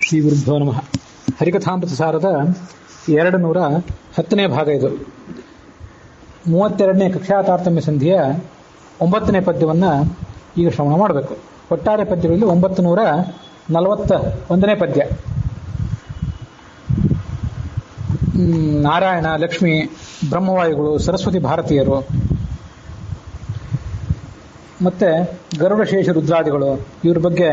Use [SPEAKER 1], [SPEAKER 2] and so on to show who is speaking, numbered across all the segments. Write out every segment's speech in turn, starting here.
[SPEAKER 1] ಶ್ರೀ ಗುರುಭ್ಯೋ ನಮಃ. ಹರಿಕಥಾಮೃತ ಸಾರದ 210ನೇ ಭಾಗ ಇದು. 32ನೇ ಕಕ್ಷಾ ತಾರತಮ್ಯ ಸಂಧಿಯ 9ನೇ ಪದ್ಯವನ್ನು ಈಗ ಶ್ರವಣ ಮಾಡಬೇಕು. ಒಟ್ಟಾರೆ ಪದ್ಯಗಳಲ್ಲಿ 941ನೇ ಪದ್ಯ. ನಾರಾಯಣ, ಲಕ್ಷ್ಮಿ, ಬ್ರಹ್ಮವಾಯುಗಳು, ಸರಸ್ವತಿ ಭಾರತೀಯರು ಮತ್ತು ಗರುಡಶೇಷ ರುದ್ರಾದಿಗಳು ಇವ್ರ ಬಗ್ಗೆ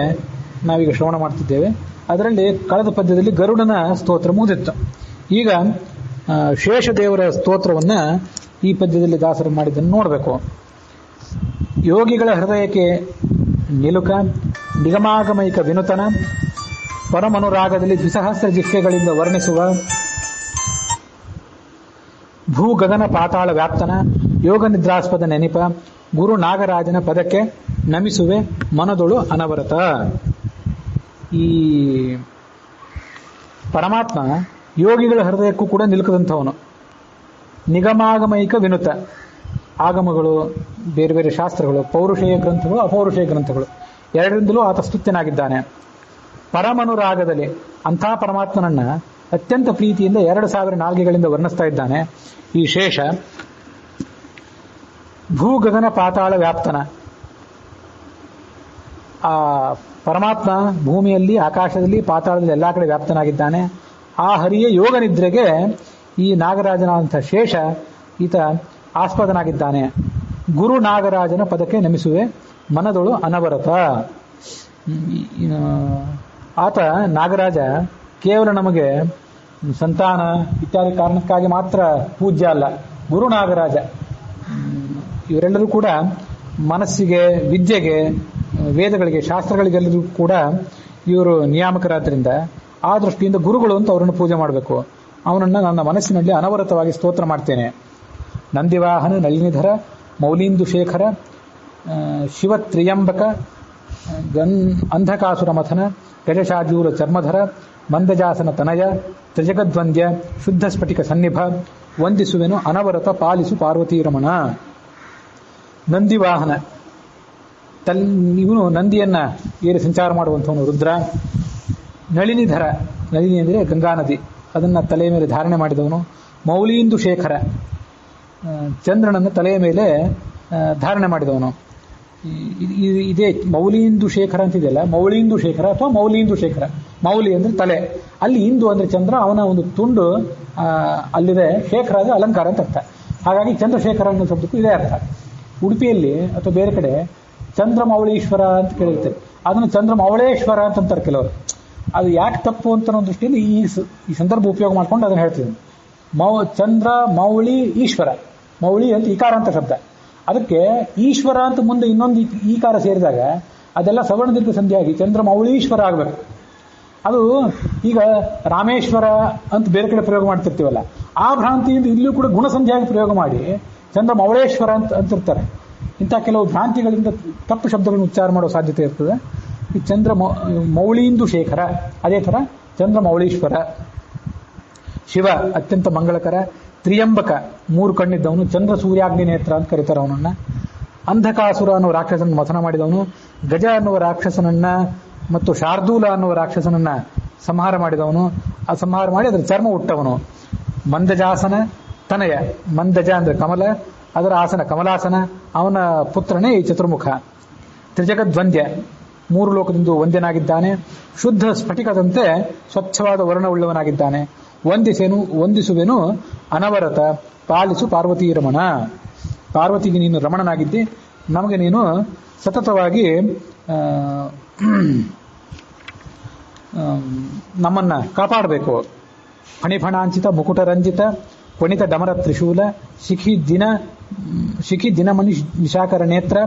[SPEAKER 1] ನಾವೀಗ ಶ್ರವಣ ಮಾಡ್ತಿದ್ದೇವೆ. ಅದರಲ್ಲಿ ಕಳೆದ ಪದ್ಯದಲ್ಲಿ ಗರುಡನ ಸ್ತೋತ್ರ ಮುಗಿದಿತ್ತು. ಈಗ ಶೇಷದೇವರ ಸ್ತೋತ್ರವನ್ನು ಈ ಪದ್ಯದಲ್ಲಿ ದಾಸರು ಮಾಡಿದ್ದನ್ನು ನೋಡಬೇಕು. ಯೋಗಿಗಳ ಹೃದಯಕ್ಕೆ ನಿಲುಕ ನಿಗಮಾಗಮೈಕ ವಿನುತನ ಪರಮನುರಾಗದಲ್ಲಿ ದ್ವಿಸಹಸ್ರ ಜಿಹ್ವೆಗಳಿಂದ ವರ್ಣಿಸುವ ಭೂ ಗಗನ ಪಾತಾಳ ವ್ಯಾಪ್ತನ ಯೋಗ ನಿದ್ರಾಸ್ಪದ ನೆನಪ ಗುರು ನಾಗರಾಜನ ಪದಕ್ಕೆ ನಮಿಸುವೆ ಮನದೊಳು ಅನವರತ. ಈ ಪರಮಾತ್ಮ ಯೋಗಿಗಳ ಹೃದಯಕ್ಕೂ ಕೂಡ ನಿಲುಕದಂಥವನು. ನಿಗಮಾಗಮೈಕ ವಿನುತ, ಆಗಮಗಳು, ಬೇರೆ ಬೇರೆ ಶಾಸ್ತ್ರಗಳು, ಪೌರುಷೇಯ ಗ್ರಂಥಗಳು, ಅಪೌರುಷೇಯ ಗ್ರಂಥಗಳು ಎರಡರಿಂದಲೂ ಆತ ಸ್ತುತ್ಯನಾಗಿದ್ದಾನೆ. ಪರಮನುರಾಗದಲ್ಲಿ ಅಂಥ ಪರಮಾತ್ಮನನ್ನ ಅತ್ಯಂತ ಪ್ರೀತಿಯಿಂದ 2000 ನಾಲ್ಗೆಗಳಿಂದ ವರ್ಣಿಸ್ತಾ ಇದ್ದಾನೆ ಈ ಶೇಷ. ಭೂಗಗನ ಪಾತಾಳ ವ್ಯಾಪ್ತನ, ಆ ಪರಮಾತ್ಮ ಭೂಮಿಯಲ್ಲಿ, ಆಕಾಶದಲ್ಲಿ, ಪಾತಾಳದಲ್ಲಿ ಎಲ್ಲ ಕಡೆ ವ್ಯಾಪ್ತನಾಗಿದ್ದಾನೆ. ಆ ಹರಿಯ ಯೋಗ ನಿದ್ರೆಗೆ ಈ ನಾಗರಾಜನಾದಂಥ ಶೇಷ ಈತ ಆಸ್ಪದನಾಗಿದ್ದಾನೆ. ಗುರು ನಾಗರಾಜನ ಪದಕ್ಕೆ ನಮಿಸುವೆ ಮನದೊಳು ಅನವರತ. ಆತ ನಾಗರಾಜ ಕೇವಲ ನಮಗೆ ಸಂತಾನ ಇತ್ಯಾದಿ ಕಾರಣಕ್ಕಾಗಿ ಮಾತ್ರ ಪೂಜ್ಯ ಅಲ್ಲ. ಗುರು ನಾಗರಾಜ ಇವರೆಲ್ಲರೂ ಕೂಡ ಮನಸ್ಸಿಗೆ, ವಿದ್ಯೆಗೆ, ವೇದಗಳಿಗೆ, ಶಾಸ್ತ್ರಗಳಿಗೆಲ್ಲರೂ ಕೂಡ ಇವರು ನಿಯಾಮಕರಾದ್ರಿಂದ ಆ ದೃಷ್ಟಿಯಿಂದ ಗುರುಗಳು ಅಂತ ಅವರನ್ನು ಪೂಜೆ ಮಾಡಬೇಕು. ಅವನನ್ನು ನನ್ನ ಮನಸ್ಸಿನಲ್ಲಿ ಅನವರತವಾಗಿ ಸ್ತೋತ್ರ ಮಾಡ್ತೇನೆ. ನಂದಿವಾಹನ ನಳಿನಿಧರ ಮೌಲೀಂದು ಶೇಖರ ಶಿವತ್ರಿಯಂಬಕ ಅಂಧಕಾಸುರ ಮಥನ ಗಜಶಾಜೂರ ಚರ್ಮಧರ ಮಂದಜಾಸನ ತನಯ ತ್ರಿಜಗದ್ವಂದ್ಯ ಶುದ್ಧ ಸ್ಫಟಿಕ ಸನ್ನಿಭ ವಂದಿಸುವೆನು ಅನವರತ ಪಾಲಿಸು ಪಾರ್ವತೀ ರಮಣ. ನಂದಿವಾಹನ, ಇವನು ನಂದಿಯನ್ನ ಏರಿ ಸಂಚಾರ ಮಾಡುವಂಥವನು ರುದ್ರ. ನಳಿನಿಧರ, ನಳಿನಿ ಅಂದರೆ ಗಂಗಾ ನದಿ, ಅದನ್ನು ತಲೆಯ ಮೇಲೆ ಧಾರಣೆ ಮಾಡಿದವನು. ಮೌಲೀಂದು ಶೇಖರ, ಚಂದ್ರನನ್ನು ತಲೆಯ ಮೇಲೆ ಧಾರಣೆ ಮಾಡಿದವನು. ಇದೇ ಮೌಲೀಂದು ಶೇಖರ ಅಂತಿದೆಯಲ್ಲ, ಮೌಲೀಂದು ಶೇಖರ ಅಥವಾ ಮೌಲೀಂದು ಶೇಖರ. ಮೌಲಿ ಅಂದರೆ ತಲೆ, ಅಲ್ಲಿ ಇಂದು ಅಂದರೆ ಚಂದ್ರ, ಅವನ ಒಂದು ತುಂಡು ಅಲ್ಲಿದೆ. ಶೇಖರ ಅಂದರೆ ಅಲಂಕಾರ ಅಂತ ಅರ್ಥ. ಹಾಗಾಗಿ ಚಂದ್ರಶೇಖರ ಅನ್ನೋ ಶಬ್ದಕ್ಕೂ ಇದೇ ಅರ್ಥ. ಉಡುಪಿಯಲ್ಲಿ ಅಥವಾ ಬೇರೆ ಕಡೆ ಚಂದ್ರಮೌಳೀಶ್ವರ ಅಂತ ಕೇಳಿರ್ತಾರೆ, ಅದನ್ನು ಚಂದ್ರಮೌಳೇಶ್ವರ ಅಂತಂತಾರೆ ಕೆಲವರು. ಅದು ಯಾಕೆ ತಪ್ಪು ಅಂತ ಅನ್ನೋ ದೃಷ್ಟಿಯಲ್ಲಿ ಈ ಸಂದರ್ಭ ಉಪಯೋಗ ಮಾಡ್ಕೊಂಡು ಅದನ್ನು ಹೇಳ್ತಿದ್ದೀನಿ. ಚಂದ್ರ ಮೌಳಿ ಈಶ್ವರ, ಮೌಳಿ ಅಂತ ಈಕಾರ ಅಂತ ಶಬ್ದ. ಅದಕ್ಕೆ ಈಶ್ವರ ಅಂತ ಮುಂದೆ ಇನ್ನೊಂದು ಈಕಾರ ಸೇರಿದಾಗ ಅದೆಲ್ಲ ಸವರ್ಣ ದೀರ್ಘ ಸಂಧಿಯಾಗಿ ಚಂದ್ರಮೌಳೀಶ್ವರ ಆಗಬೇಕು. ಅದು ಈಗ ರಾಮೇಶ್ವರ ಅಂತ ಬೇರೆ ಕಡೆ ಪ್ರಯೋಗ ಮಾಡ್ತಿರ್ತೀವಲ್ಲ, ಆ ಭ್ರಾಂತಿಯಿಂದ ಇಲ್ಲೂ ಕೂಡ ಗುಣಸಂಧಿಯಾಗಿ ಪ್ರಯೋಗ ಮಾಡಿ ಚಂದ್ರಮೌಳೇಶ್ವರ ಅಂತಿರ್ತಾರೆ. ಇಂಥ ಕೆಲವು ಭ್ರಾಂತಿಗಳಿಂದ ತಪ್ಪು ಶಬ್ದಗಳನ್ನು ಉಚ್ಚಾರ ಮಾಡೋ ಸಾಧ್ಯತೆ ಇರ್ತದೆ. ಈ ಮೌಳೀಂದು ಶೇಖರ, ಅದೇ ಥರ ಚಂದ್ರಮೌಳೀಶ್ವರ. ಶಿವ ಅತ್ಯಂತ ಮಂಗಳಕರ. ತ್ರಿಯಂಬಕ, 3 ಕಣ್ಣಿದ್ದವನು, ಚಂದ್ರ ಸೂರ್ಯಾಗ್ನಿ ನೇತ್ರ ಅಂತ ಕರೀತಾರೆ ಅವನನ್ನ. ಅಂಧಕಾಸುರ ಅನ್ನೋ ರಾಕ್ಷಸನ ಮಥನ ಮಾಡಿದವನು. ಗಜ ಅನ್ನುವ ರಾಕ್ಷಸನನ್ನ ಮತ್ತು ಶಾರ್ದೂಲ ಅನ್ನುವ ರಾಕ್ಷಸನನ್ನ ಸಂಹಾರ ಮಾಡಿದವನು. ಆ ಸಂಹಾರ ಮಾಡಿ ಅದರ ಚರ್ಮ ಉಟ್ಟವನು. ಮಂದಜಾಸನ ತನಯ, ಮಂದಜ ಅಂದ್ರೆ ಕಮಲ, ಅದರ ಆಸನ ಕಮಲಾಸನ, ಅವನ ಪುತ್ರನೇ ಈ ಚತುರ್ಮುಖ. ತ್ರಿಜಗದ್ವಂದ್ಯ, 3 ಲೋಕದಿಂದ ವಂದ್ಯನಾಗಿದ್ದಾನೆ. ಶುದ್ಧ ಸ್ಫಟಿಕದಂತೆ ಸ್ವಚ್ಛವಾದ ವರ್ಣವುಳ್ಳವನಾಗಿದ್ದಾನೆ. ವಂದಿಸುವೆನು ಅನವರತ ಪಾಲಿಸು ಪಾರ್ವತೀ ರಮಣ. ಪಾರ್ವತಿಗೆ ನೀನು ರಮಣನಾಗಿದ್ದಿ, ನಮಗೆ ನೀನು ಸತತವಾಗಿ ನಮ್ಮನ್ನ ಕಾಪಾಡಬೇಕು. ಫಣಿಫಣಾಂಚಿತ ಮುಕುಟರಂಜಿತ ಕೊಣಿತ ಡಮರ ತ್ರಿಶೂಲ ಶಿಖಿ ದಿನಮಣಿ ನಿಶಾಕರ ನೇತ್ರ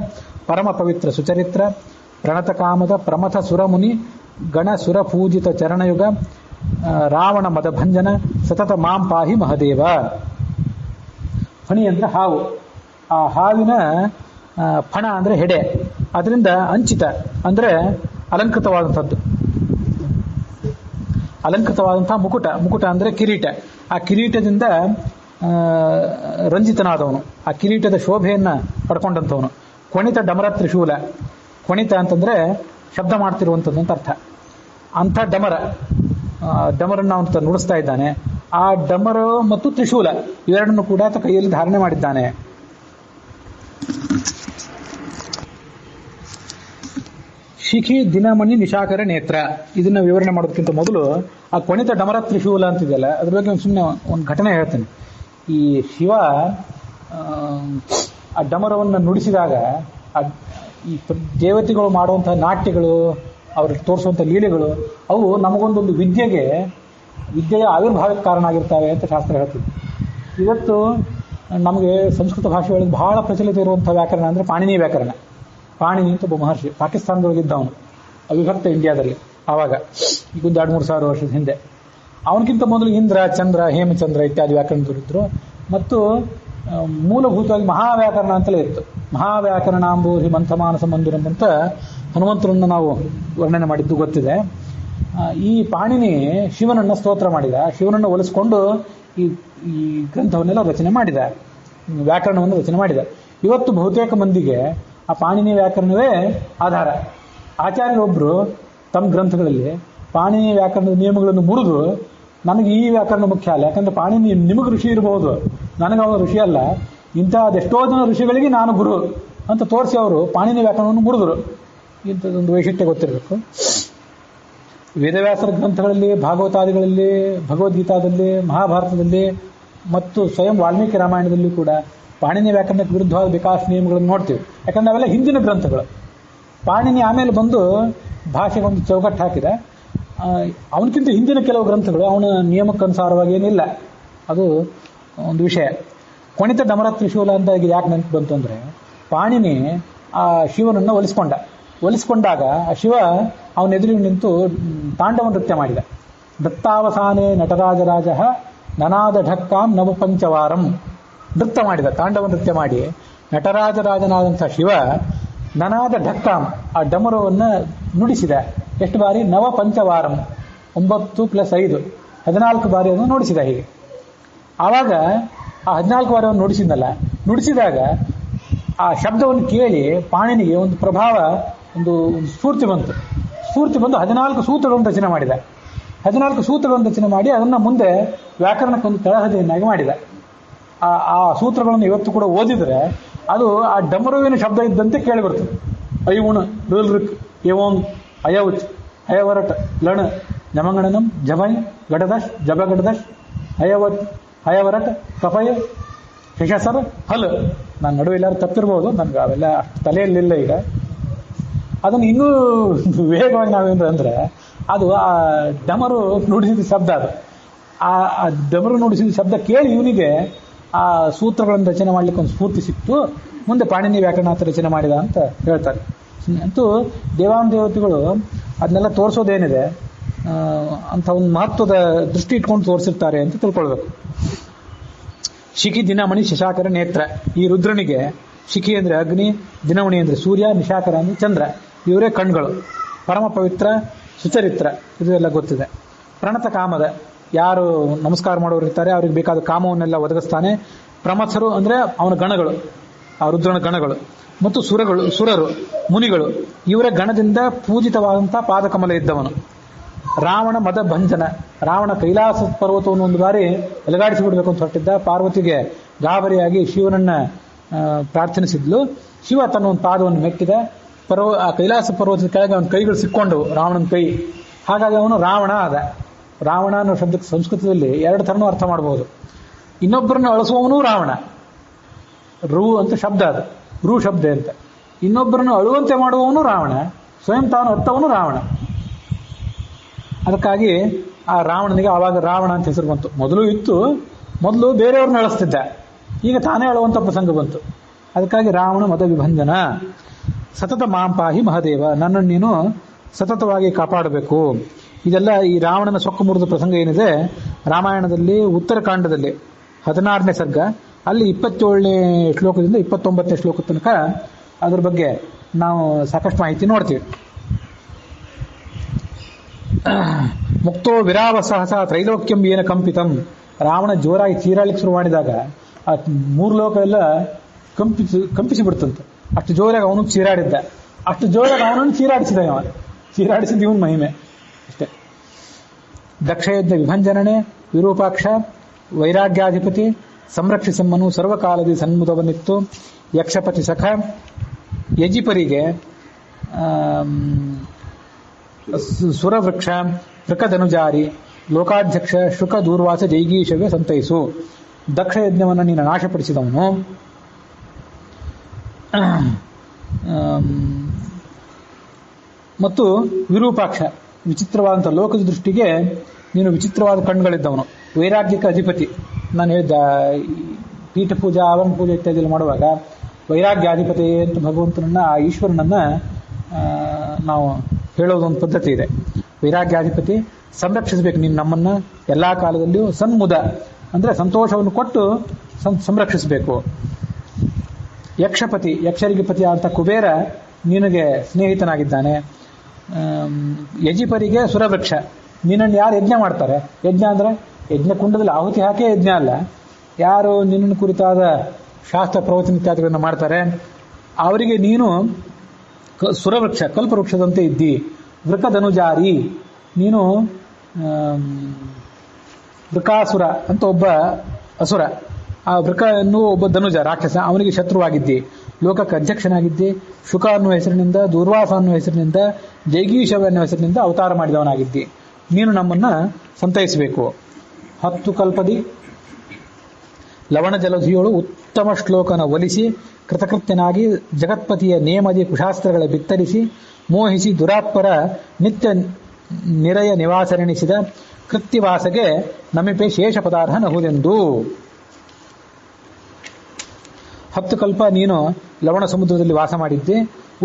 [SPEAKER 1] ಪರಮ ಪವಿತ್ರ ಸುಚರಿತ್ರ ಪ್ರಣತ ಕಾಮದ ಪ್ರಮಥ ಸುರಮುನಿ ಗಣ ಸುರ ಪೂಜಿತ ಚರಣಯುಗ ರಾವಣ ಮದಭಂಜನ ಸತತ ಮಾಂ ಪಾಹಿ ಮಹದೇವ. ಫಣಿ ಅಂದ್ರೆ ಹಾವು, ಆ ಹಾವಿನ ಫಣ ಅಂದ್ರೆ ಹೆಡೆ, ಅದರಿಂದ ಅಂಚಿತ ಅಂದ್ರೆ ಅಲಂಕೃತವಾದಂಥದ್ದು. ಅಲಂಕೃತವಾದಂತಹ ಮುಕುಟ ಅಂದ್ರೆ ಕಿರೀಟ, ಆ ಕಿರೀಟದಿಂದ ರಂಜಿತನಾದವನು, ಆ ಕಿರೀಟದ ಶೋಭೆಯನ್ನ ಪಡ್ಕೊಂಡಂಥವನು. ಕೊಣಿತ ಡಮರ ತ್ರಿಶೂಲ, ಕೊಣಿತ ಅಂತಂದ್ರೆ ಶಬ್ದ ಮಾಡ್ತಿರುವಂಥದ್ದು ಅಂತ ಅರ್ಥ. ಅಂಥ ಡಮರನ್ನು ಅವನು ನುಡಿಸ್ತಾ ಇದ್ದಾನೆ. ಆ ಡಮರ ಮತ್ತು ತ್ರಿಶೂಲ ಇವೆರಡನ್ನು ಕೂಡ ಆತ ಕೈಯಲ್ಲಿ ಧಾರಣೆ ಮಾಡಿದ್ದಾನೆ. ಶಿಖಿ ದಿನಮಣಿ ನಿಶಾಕರ ನೇತ್ರ, ಇದನ್ನ ವಿವರಣೆ ಮಾಡೋದಕ್ಕಿಂತ ಮೊದಲು ಆ ಕೊಣಿತ ಡಮರ ತ್ರಿಶೂಲ ಅಂತಿದೆಯಲ್ಲ ಅದ್ರ ಬಗ್ಗೆ ಸುಮ್ಮನೆ ಒಂದು ಘಟನೆ ಹೇಳ್ತೇನೆ. ಈ ಶಿವ ಆ ಡಮರವನ್ನು ನುಡಿಸಿದಾಗ ಈ ದೇವತೆಗಳು ಮಾಡುವಂತಹ ನಾಟ್ಯಗಳು, ಅವ್ರಿಗೆ ತೋರಿಸುವಂಥ ಲೀಲೆಗಳು, ಅವು ನಮಗೊಂದೊಂದು ವಿದ್ಯೆಯ ಆವಿರ್ಭಾವಕ್ಕೆ ಕಾರಣ ಆಗಿರ್ತವೆ ಅಂತ ಶಾಸ್ತ್ರ ಹೇಳ್ತದೆ. ಇವತ್ತು ನಮಗೆ ಸಂಸ್ಕೃತ ಭಾಷೆಯೊಳಗೆ ಬಹಳ ಪ್ರಚಲಿತ ಇರುವಂಥ ವ್ಯಾಕರಣ ಅಂದರೆ ಪಾಣಿನಿ ವ್ಯಾಕರಣ. ಪಾಣಿನಿ ಅಂತ ಒಬ್ಬ ಮಹರ್ಷಿ ಪಾಕಿಸ್ತಾನದೊಳಗಿದ್ದವನು, ಅವಿಭಕ್ತ ಇಂಡಿಯಾದಲ್ಲಿ, ಆವಾಗ ಈಗ ಒಂದು 2,000-3,000 ವರ್ಷದ ಹಿಂದೆ. ಅವನಕ್ಕಿಂತ ಮೊದಲು ಇಂದ್ರ, ಚಂದ್ರ, ಹೇಮಚಂದ್ರ ಇತ್ಯಾದಿ ವ್ಯಾಕರಣದವರಿದ್ದರು. ಮತ್ತು ಮೂಲಭೂತವಾಗಿ ಮಹಾವ್ಯಾಕರಣ ಅಂತಲೇ ಇತ್ತು. ಮಹಾವ್ಯಾಕರಣಾಂಬೂಹಿ ಮಂಥಮಾನಸ ಮಂದಿರಂ ಅಂತ ಹನುಮಂತರನ್ನು ನಾವು ವರ್ಣನೆ ಮಾಡಿದ್ದು ಗೊತ್ತಿದೆ. ಈ ಪಾಣಿನಿ ಶಿವನನ್ನು ಸ್ತೋತ್ರ ಮಾಡಿದ, ಶಿವನನ್ನು ಒಲಿಸ್ಕೊಂಡು ಈ ಗ್ರಂಥವನ್ನೆಲ್ಲ ರಚನೆ ಮಾಡಿದ, ವ್ಯಾಕರಣವನ್ನು ರಚನೆ ಮಾಡಿದ. ಇವತ್ತು ಬಹುತೇಕ ಮಂದಿಗೆ ಆ ಪಾಣಿನಿ ವ್ಯಾಕರಣವೇ ಆಧಾರ. ಆಚಾರ್ಯರೊಬ್ಬರು ತಮ್ಮ ಗ್ರಂಥಗಳಲ್ಲಿ ಪಾಣಿನಿ ವ್ಯಾಕರಣದ ನಿಯಮಗಳನ್ನು ಮುರಿದು ನನಗೆ ಈ ವ್ಯಾಕರಣ ಮುಖ್ಯ ಅಲ್ಲ, ಯಾಕಂದ್ರೆ ಪಾಣಿನಿ ನಿಮಗೆ ಋಷಿ ಇರಬಹುದು, ನನಗೆ ಅವನ ಋಷಿ ಅಲ್ಲ, ಇಂಥದ್ದೆಷ್ಟೋ ಜನ ಋಷಿಗಳಿಗೆ ನಾನು ಗುರು ಅಂತ ತೋರಿಸಿ ಅವರು ಪಾಣಿನಿ ವ್ಯಾಕರಣವನ್ನು ಮುರಿದರು. ಇಂಥದ್ದೊಂದು ವೈಶಿಷ್ಟ್ಯ ಗೊತ್ತಿರಬೇಕು. ವೇದವ್ಯಾಸರ ಗ್ರಂಥಗಳಲ್ಲಿ, ಭಾಗವತಾದಿಗಳಲ್ಲಿ, ಭಗವದ್ಗೀತಾದಲ್ಲಿ, ಮಹಾಭಾರತದಲ್ಲಿ ಮತ್ತು ಸ್ವಯಂ ವಾಲ್ಮೀಕಿ ರಾಮಾಯಣದಲ್ಲಿ ಕೂಡ ಪಾಣಿನಿ ವ್ಯಾಕರಣಕ್ಕೆ ವಿರುದ್ಧವಾದ ವಿಕಾಸ ನಿಯಮಗಳನ್ನು ನೋಡ್ತೀವಿ. ಯಾಕಂದ್ರೆ ಅವೆಲ್ಲ ಹಿಂದಿನ ಗ್ರಂಥಗಳು. ಪಾಣಿನಿ ಆಮೇಲೆ ಬಂದು ಭಾಷೆಗೊಂದು ಚೌಕಟ್ಟು ಹಾಕಿದ. ಅವನಕ್ಕಿಂತ ಹಿಂದಿನ ಕೆಲವು ಗ್ರಂಥಗಳು ಅವನ ನಿಯಮಕ್ಕನುಸಾರವಾಗಿ ಏನಿಲ್ಲ, ಅದು ಒಂದು ವಿಷಯ. ಕೊಣಿತ ಡಮರ ತ್ರಿಶೂಲ ಅಂತ ಯಾಕೆ ನೆನಪು ಬಂತು ಅಂದರೆ, ಪಾಣಿನಿ ಆ ಶಿವನನ್ನು ಒಲಿಸ್ಕೊಂಡಾಗ ಆ ಶಿವ ಅವನ ಎದುರಿಗೆ ನಿಂತು ತಾಂಡವ ನೃತ್ಯ ಮಾಡಿದ. ದತ್ತಾವಸಾನೆ ನಟರಾಜರಾಜ ನನಾದ ಢಕ್ಕಾಂ ನವ ಪಂಚವಾರಂ ನೃತ್ಯ ಮಾಡಿದ. ತಾಂಡವ ನೃತ್ಯ ಮಾಡಿ ನಟರಾಜರಾಜನಾದಂಥ ಶಿವ ನನಾದ ಢಕ್ಕಾಂ ಆ ಡಮರವನ್ನು ನುಡಿಸಿದ. ಎಷ್ಟು ಬಾರಿ? ನವ ಪಂಚವಾರಂ, 9 + 5 14 ಬಾರಿ ಅದನ್ನು ನುಡಿಸಿದ. ಹೀಗೆ ಆವಾಗ ಆ 14 ಬಾರಿ ನುಡಿಸಿದಾಗ ಆ ಶಬ್ದವನ್ನು ಕೇಳಿ ಪಾಣಿನಿಗೆ ಒಂದು ಪ್ರಭಾವ, ಒಂದು ಸ್ಫೂರ್ತಿ ಬಂತು. 14 ಸೂತ್ರಗಳನ್ನು ರಚನೆ ಮಾಡಿದ. 14 ಸೂತ್ರಗಳನ್ನು ರಚನೆ ಮಾಡಿ ಅದನ್ನು ಮುಂದೆ ವ್ಯಾಕರಣಕ್ಕೊಂದು ತಳಹದಿಯನ್ನಾಗಿ ಮಾಡಿದ. ಆ ಸೂತ್ರಗಳನ್ನು ಇವತ್ತು ಕೂಡ ಓದಿದರೆ ಅದು ಆ ಡಮರುವಿನ ಶಬ್ದ ಇದ್ದಂತೆ ಕೇಳಿ ಬರ್ತದೆ. ಐವುಣ್ ಋಕ್ ಏವೋಂಗ್ ಅಯೌಚ್ ಹಯವರಟ್ ಲಣ ಜಮಗಣನಂ ಜಬೈ ಗಡದಶ್ ಜಬಗಡದಶ್ ಹಯವರಟ್ ಕಫಯ ಶಶಸರ್ ಹಲ್. ನಾನು ನಡುವೆ ಎಲ್ಲರೂ ತಪ್ಪಿರ್ಬೋದು, ನನಗೆ ಅವೆಲ್ಲ ಅಷ್ಟು ತಲೆಯಲ್ಲಿಲ್ಲ ಈಗ. ಅದನ್ನು ಇನ್ನೂ ವೇಗವಾಗಿ ನಾವೇನು ಅಂದರೆ, ಅದು ಆ ಡಮರು ನುಡಿಸಿದ ಶಬ್ದ. ಅದು ಆ ಡಮರು ನುಡಿಸಿದ ಶಬ್ದ ಕೇಳಿ ಇವನಿಗೆ ಆ ಸೂತ್ರಗಳನ್ನು ರಚನೆ ಮಾಡಲಿಕ್ಕೆ ಒಂದು ಸ್ಫೂರ್ತಿ ಸಿಕ್ತು. ಮುಂದೆ ಪಾಣಿನಿ ವ್ಯಾಕರಣ ರಚನೆ ಮಾಡಿದ ಅಂತ ಹೇಳ್ತಾರೆ. ಅಂತೂ ದೇವಾನುದೇವತೆಗಳು ಅದನ್ನೆಲ್ಲ ತೋರಿಸೋದೇನಿದೆ ಅಂತ ಒಂದು ಮಹತ್ವದ ದೃಷ್ಟಿ ಇಟ್ಕೊಂಡು ತೋರಿಸಿರ್ತಾರೆ ಅಂತ ತಿಳ್ಕೊಳ್ಬೇಕು. ಶಿಖಿ ದಿನಮಣಿ ಶಶಾಕರ ನೇತ್ರ. ಈ ರುದ್ರನಿಗೆ ಶಿಖಿ ಅಂದರೆ ಅಗ್ನಿ, ದಿನಮಣಿ ಅಂದರೆ ಸೂರ್ಯ, ನಿಶಾಕರ ಅಂದರೆ ಚಂದ್ರ. ಇವರೇ ಕಣ್ಗಳು. ಪರಮ ಪವಿತ್ರ, ಸುಚರಿತ್ರ, ಇದೆಲ್ಲ ಗೊತ್ತಿದೆ. ಪ್ರಣತ ಕಾಮದ, ಯಾರು ನಮಸ್ಕಾರ ಮಾಡೋರು ಇರ್ತಾರೆ ಅವ್ರಿಗೆ ಬೇಕಾದ ಕಾಮವನ್ನೆಲ್ಲ ಒದಗಿಸ್ತಾನೆ. ಪ್ರಮಥರು ಅಂದರೆ ಅವನ ಗಣಗಳು, ಆ ರುದ್ರನ ಗಣಗಳು. ಮತ್ತು ಸುರರು, ಮುನಿಗಳು, ಇವರ ಗಣದಿಂದ ಪೂಜಿತವಾದಂಥ ಪಾದಕಮಲ ಇದ್ದವನು. ರಾವಣ ಮದ ಭಂಜನ, ರಾವಣ ಕೈಲಾಸ ಪರ್ವತವನ್ನು ಒಂದು ಬಾರಿ ಎಲಗಾಡಿಸಿ ಬಿಡಬೇಕು ಅಂತ ಹೊರಟಿದ್ದ. ಪಾರ್ವತಿಗೆ ಗಾಬರಿಯಾಗಿ ಶಿವನನ್ನ ಪ್ರಾರ್ಥನಿಸಿದ್ಲು. ಶಿವ ತನ್ನ ಒಂದು ಪಾದವನ್ನು ಮೆಟ್ಟಿದ. ಆ ಕೈಲಾಸ ಪರ್ವತದ ಕೆಳಗೆ ಅವನ ಕೈಗಳು ಸಿಕ್ಕೊಂಡವು, ರಾವಣನ ಕೈ. ಹಾಗಾಗಿ ಅವನು ರಾವಣ ಆದ. ರಾವಣ ಅನ್ನೋ ಶಬ್ದಕ್ಕೆ ಸಂಸ್ಕೃತದಲ್ಲಿ 2 ಥರನೂ ಅರ್ಥ ಮಾಡಬಹುದು. ಇನ್ನೊಬ್ಬರನ್ನು ಅಳಿಸುವವನು ರಾವಣ, ರು ಅಂತ ಶಬ್ದ, ಅದು ರು ಶಬ್ದ ಅಂತ. ಇನ್ನೊಬ್ಬರನ್ನು ಅಳುವಂತೆ ಮಾಡುವವನು ರಾವಣ, ಸ್ವಯಂ ತಾನು ಅರ್ಥವನು ರಾವಣ. ಅದಕ್ಕಾಗಿ ಆ ರಾವಣನಿಗೆ ಆವಾಗ ರಾವಣ ಅಂತ ಹೆಸರು ಬಂತು. ಮೊದಲು ಬೇರೆಯವ್ರನ್ನ ಅಳಿಸ್ತಿದ್ದ, ಈಗ ತಾನೇ ಅಳುವಂಥ ಪ್ರಸಂಗ ಬಂತು. ಅದಕ್ಕಾಗಿ ರಾವಣ ಮದ ವಿಭಂಜನ. ಸತತ ಮಾಂಪಾಹಿ ಮಹದೇವ, ನನ್ನನ್ನು ನೀನು ಸತತವಾಗಿ ಕಾಪಾಡಬೇಕು. ಇದೆಲ್ಲ ಈ ರಾವಣನ ಸೊಕ್ಕು ಮುರಿದ ಪ್ರಸಂಗ ಏನಿದೆ ರಾಮಾಯಣದಲ್ಲಿ ಉತ್ತರಕಾಂಡದಲ್ಲಿ 16ನೇ ಸರ್ಗ, ಅಲ್ಲಿ 27ನೇ ಶ್ಲೋಕದಿಂದ 29ನೇ ಶ್ಲೋಕ ತನಕ ಅದ್ರ ಬಗ್ಗೆ ನಾವು ಸಾಕಷ್ಟು ಮಾಹಿತಿ ನೋಡ್ತೀವಿ. ಮುಕ್ತೋ ವಿರಾವ ಸಹಸ ತ್ರೈಲೋಕ್ಯಂ ಏನ ಕಂಪಿತಂ. ರಾವಣ ಜೋರಾಗಿ ಚೀರಾಳಿಕ್ಕೆ ಶುರು ಮಾಡಿದಾಗ ಆ 3 ಲೋಕ ಎಲ್ಲ ಕಂಪಿಸಿ ಬಿಡ್ತಂತೆ. ಅಷ್ಟು ಜೋರಾಗಿ ಅವನು ಚೀರಾಡಿದ್ದ. ಅಷ್ಟು ಜೋರಾಗಿ ಅವನನ್ನು ಚೀರಾಡಿಸಿದ ಇವನು ಮಹಿಮೆ. ಅಷ್ಟೇ. ದಕ್ಷಯಜ್ಞ ವಿಭಂಜನನೆ, ವಿರೂಪಾಕ್ಷ, ವೈರಾಗ್ಯಾಧಿಪತಿ, ಸಂರಕ್ಷಿಸಮ್ಮನು ಸರ್ವಕಾಲದಿ ಸನ್ಮುಖವನ್ನಿತ್ತು, ಯಕ್ಷಪತಿ ಸಖ, ಯಜಿಪರಿಗೆ ಸುರವೃಕ್ಷ, ವೃಕಧನುಜಾರಿ, ಲೋಕಾಧ್ಯಕ್ಷ, ಶುಕ, ದೂರ್ವಾಸ, ಜೈಗೀಶವ್ಯ ಸಂತೈಸು. ದಕ್ಷಯಜ್ಞವನ್ನು ನೀನು ನಾಶಪಡಿಸಿದವನು, ಮತ್ತು ವಿರೂಪಾಕ್ಷ, ವಿಚಿತ್ರವಾದಂಥ ಲೋಕದ ದೃಷ್ಟಿಗೆ ನೀನು ವಿಚಿತ್ರವಾದ ಕಣ್ಣುಗಳಿದ್ದವನು, ವೈರಾಗ್ಯಕ್ಕೆ ಅಧಿಪತಿ. ನಾನು ಹೇಳಿದ್ದ ಪೀಠ ಪೂಜಾ, ಆವರಣ ಪೂಜೆ ಇತ್ಯಾದಿಯಲ್ಲಿ ಮಾಡುವಾಗ ವೈರಾಗ್ಯಾಧಿಪತಿ ಅಂತ ಭಗವಂತನನ್ನ, ಆ ಈಶ್ವರನನ್ನ ನಾವು ಹೇಳೋದೊಂದು ಪದ್ಧತಿ ಇದೆ. ವೈರಾಗ್ಯಾಧಿಪತಿ, ಸಂರಕ್ಷಿಸಬೇಕು ನೀನು ನಮ್ಮನ್ನ ಎಲ್ಲಾ ಕಾಲದಲ್ಲಿಯೂ. ಸನ್ಮುದ ಅಂದ್ರೆ ಸಂತೋಷವನ್ನು ಕೊಟ್ಟು ಸಂರಕ್ಷಿಸಬೇಕು. ಯಕ್ಷಪತಿ, ಯಕ್ಷರಿಗೆ ಪತಿ ಅಂತ ಕುಬೇರ ನಿನಗೆ ಸ್ನೇಹಿತನಾಗಿದ್ದಾನೆ. ಯಜಿಪರಿಗೆ ಸುರವೃಕ್ಷ, ನಿನ್ನನ್ನು ಯಾರು ಯಜ್ಞ ಮಾಡ್ತಾರೆ, ಯಜ್ಞ ಅಂದ್ರೆ ಯಜ್ಞ ಕುಂಡದಲ್ಲಿ ಆಹುತಿ ಹಾಕೇ ಯಜ್ಞ ಅಲ್ಲ, ಯಾರು ನಿನ್ನನ್ನು ಕುರಿತಾದ ಶಾಸ್ತ್ರ ಪ್ರವಚನ ಇತ್ಯಾದಿಗಳನ್ನು ಮಾಡ್ತಾರೆ ಅವರಿಗೆ ನೀನು ಸುರವೃಕ್ಷ, ಕಲ್ಪವೃಕ್ಷದಂತೆ ಇದ್ದಿ. ವೃಕಧನುಜಾರಿ, ನೀನು ವೃಕಾಸುರ ಅಂತ ಒಬ್ಬ ಅಸುರ, ಆ ವೃಕ ಎನ್ನುವ ಒಬ್ಬ ಧನುಜ ರಾಕ್ಷಸ, ಅವನಿಗೆ ಶತ್ರುವಾಗಿದ್ದಿ. ಲೋಕಕ್ಕೆ ಅಧ್ಯಕ್ಷನಾಗಿದ್ದಿ. ಶುಕ ಅನ್ನುವ ಹೆಸರಿನಿಂದ, ದೂರ್ವಾಸ ಅನ್ನುವ ಹೆಸರಿನಿಂದ, ಜೈಗೀಶವ ಅನ್ನುವ ಹೆಸರಿನಿಂದ ಅವತಾರ ಮಾಡಿದವನಾಗಿದ್ದಿ. ನೀನು ನಮ್ಮನ್ನ ಸಂತೈಸಬೇಕು. 10 ಕಲ್ಪದಿ ಲವಣ ಜಲಧಿಯೋಳು ಉತ್ತಮ ಶ್ಲೋಕನ ಒಲಿಸಿ ಕೃತಕೃತ್ಯನಾಗಿ ಜಗತ್ಪತಿಯ ನೇಮದಿ ಕುಶಾಸ್ತ್ರಗಳ ಬಿತ್ತರಿಸಿ ಮೋಹಿಸಿ ದುರಾತ್ಮರ ನಿತ್ಯ ನಿರಯ ನಿವಾಸರೆನಿಸಿದ ಕೃತ್ಯವಾಸಗೆ ನಮಿಪೆ ಶೇಷ ಪದಾರ್ಥ ನಹುದೆಂದು. 10 ಕಲ್ಪ ನೀನು ಲವಣ ಸಮುದ್ರದಲ್ಲಿ ವಾಸ ಮಾಡಿದ್ದೆ.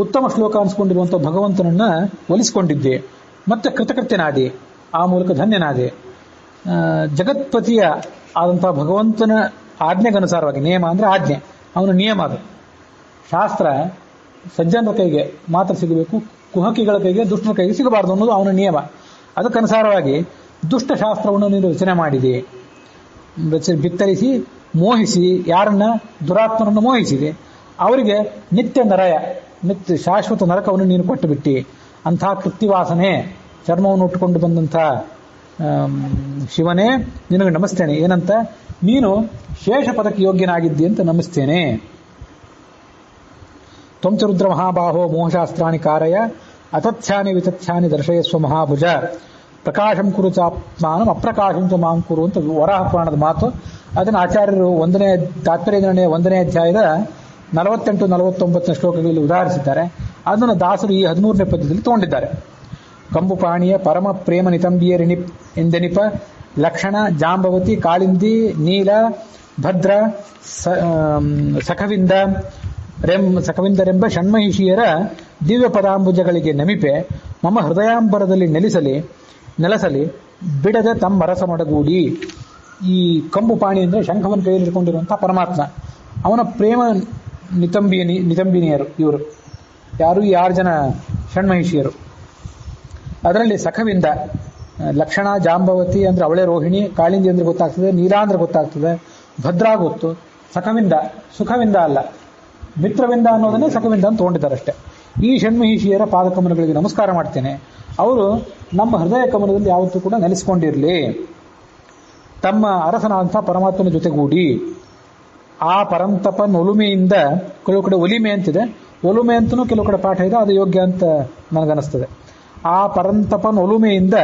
[SPEAKER 1] ಉತ್ತಮ ಶ್ಲೋಕ ಅನಿಸ್ಕೊಂಡಿರುವಂಥ ಭಗವಂತನನ್ನ ಒಲಿಸಿಕೊಂಡಿದ್ದೆ. ಮತ್ತೆ ಕೃತಕೃತ್ಯನಾದೆ, ಆ ಮೂಲಕ ಧನ್ಯನಾದೆ. ಜಗತ್ಪತಿಯ ಆದಂತಹ ಭಗವಂತನ ಆಜ್ಞೆಗನುಸಾರವಾಗಿ, ನೇಮ ಅಂದ್ರೆ ಆಜ್ಞೆ, ಅವನ ನಿಯಮ ಅದು. ಶಾಸ್ತ್ರ ಸಜ್ಜನರ ಕೈಗೆ ಮಾತ್ರ ಸಿಗಬೇಕು, ಕುಹಕಿಗಳ ಕೈಗೆ, ದುಷ್ಟರ ಕೈಗೆ ಸಿಗಬಾರದು ಅನ್ನೋದು ಅವನ ನಿಯಮ. ಅದಕ್ಕನುಸಾರವಾಗಿ ದುಷ್ಟ ಶಾಸ್ತ್ರವನ್ನು ನೀನು ರಚನೆ ಮಾಡಿದೆ, ಬಿತ್ತರಿಸಿ ಮೋಹಿಸಿ, ಯಾರನ್ನ, ದುರಾತ್ಮನನ್ನು ಮೋಹಿಸಿದೆ. ಅವರಿಗೆ ನಿತ್ಯ ನರಯ, ನಿತ್ಯ ಶಾಶ್ವತ ನರಕವನ್ನು ನೀನು ಕೊಟ್ಟು ಬಿಟ್ಟಿ. ಅಂಥ ಕೃತ್ಯವಾಸನೆ, ಚರ್ಮವನ್ನು ಉಟ್ಟುಕೊಂಡು ಬಂದಂಥ ಶಿವನೇ ನಿನಗೆ ನಮಿಸ್ತೇನೆ. ಏನಂತ, ನೀನು ಶೇಷ ಪದಕ್ಕೆ ಯೋಗ್ಯನಾಗಿದ್ದಿ ಅಂತ ನಮಿಸ್ತೇನೆ. ತ್ವಂಚ ರುದ್ರ ಮಹಾಬಾಹೋ ಮೋಹಶಾಸ್ತ್ರಾಣಿ ಕಾರಯ ಅತಥ್ಯಾನಿ ವಿತಥ್ಯಾನಿ ದರ್ಶಯಸ್ವ ಮಹಾಭುಜ ಪ್ರಕಾಶಂ ಕುರು ಚಾತ್ಮಾನಂ ಅಪ್ರಕಾಶಂ ಚ ಮಾಂ ಕುರು ಅಂತ ವರಾಹ ಪುರಾಣದ ಮಾತು. ಅದನ್ನು ಆಚಾರ್ಯರು ತಾತ್ಪರ್ಯ 1ನೇ ಅಧ್ಯಾಯದ 48-49 ಶ್ಲೋಕಗಳಲ್ಲಿ ಉದಾಹರಿಸಿದ್ದಾರೆ. ಅದನ್ನು ದಾಸರು ಈ 13ನೇ ಪದ್ಯದಲ್ಲಿ ತಗೊಂಡಿದ್ದಾರೆ. ಕಂಬುಪಾಣಿಯ ಪರಮ ಪ್ರೇಮ ನಿತಂಬಿಯರಿಣಿ ಎಂದೆನಿಪ ಲಕ್ಷಣ ಜಾಂಬವತಿ ಕಾಳಿಂದಿ ನೀಲ ಭದ್ರ ಸಖವಿಂದರೆಂಬ ಷಣ್ಮಹಿಷಿಯರ ದಿವ್ಯ ಪದಾಂಬುಜಗಳಿಗೆ ನಮಿಪೆ ಮಮ ಹೃದಯಾಂಬರದಲ್ಲಿ ನೆಲೆಸಲಿ ಬಿಡದೆ ತಮ್ಮ ರಸ ಮಡಗೂಡಿ. ಈ ಕಂಬುಪಾಣಿ ಅಂದ್ರೆ ಶಂಖವನ್ನು ಕೈಯಲ್ಲಿ ಇಟ್ಕೊಂಡಿರುವಂತಹ ಪರಮಾತ್ಮ, ಅವನ ಪ್ರೇಮ ನಿತಂಬಿನಿಯರು ಇವರು. ಯಾರು? ಈ 6 ಜನ ಷಣ್ಮಹಿಷಿಯರು. ಅದರಲ್ಲಿ ಸಖವಿಂದ, ಲಕ್ಷಣ ಜಾಂಬವತಿ ಅಂದ್ರೆ ಅವಳೇ ರೋಹಿಣಿ, ಕಾಳಿಂದಿ ಅಂದ್ರೆ ಗೊತ್ತಾಗ್ತದೆ, ನೀಲಾ ಅಂದ್ರೆ ಗೊತ್ತಾಗ್ತದೆ, ಭದ್ರಾ ಗೊತ್ತು. ಸಖವಿಂದ, ಸುಖವಿಂದ ಅಲ್ಲ, ಮಿತ್ರವಿಂದ ಅನ್ನೋದನ್ನೇ ಸಖವಿಂದ ಅಂತ ತಗೊಂಡಿದ್ದಾರೆ ಅಷ್ಟೇ. ಈ ಷಣ್ಮಹಿಷಿಯರ ಪಾದಕಮಲಗಳಿಗೆ ನಮಸ್ಕಾರ ಮಾಡ್ತೇನೆ. ಅವರು ನಮ್ಮ ಹೃದಯ ಕಮಲದಲ್ಲಿ ಯಾವತ್ತೂ ಕೂಡ ನೆಲೆಸಿಕೊಂಡಿರಲಿ. ತಮ್ಮ ಅರಸನಾದಂಥ ಪರಮಾತ್ಮನ ಜೊತೆಗೂಡಿ ಆ ಪರಂತಪನ್ ಒಲುಮೆಯಿಂದ, ಕೆಲವು ಕಡೆ ಒಲಿಮೆ ಅಂತಿದೆ, ಒಲುಮೆ ಅಂತನೂ ಕೆಲವು ಕಡೆ ಪಾಠ ಇದೆ, ಅದು ಯೋಗ್ಯ ಅಂತ ನನಗನ್ನಿಸ್ತದೆ. ಆ ಪರಂತಪನ್ ಒಲುಮೆಯಿಂದ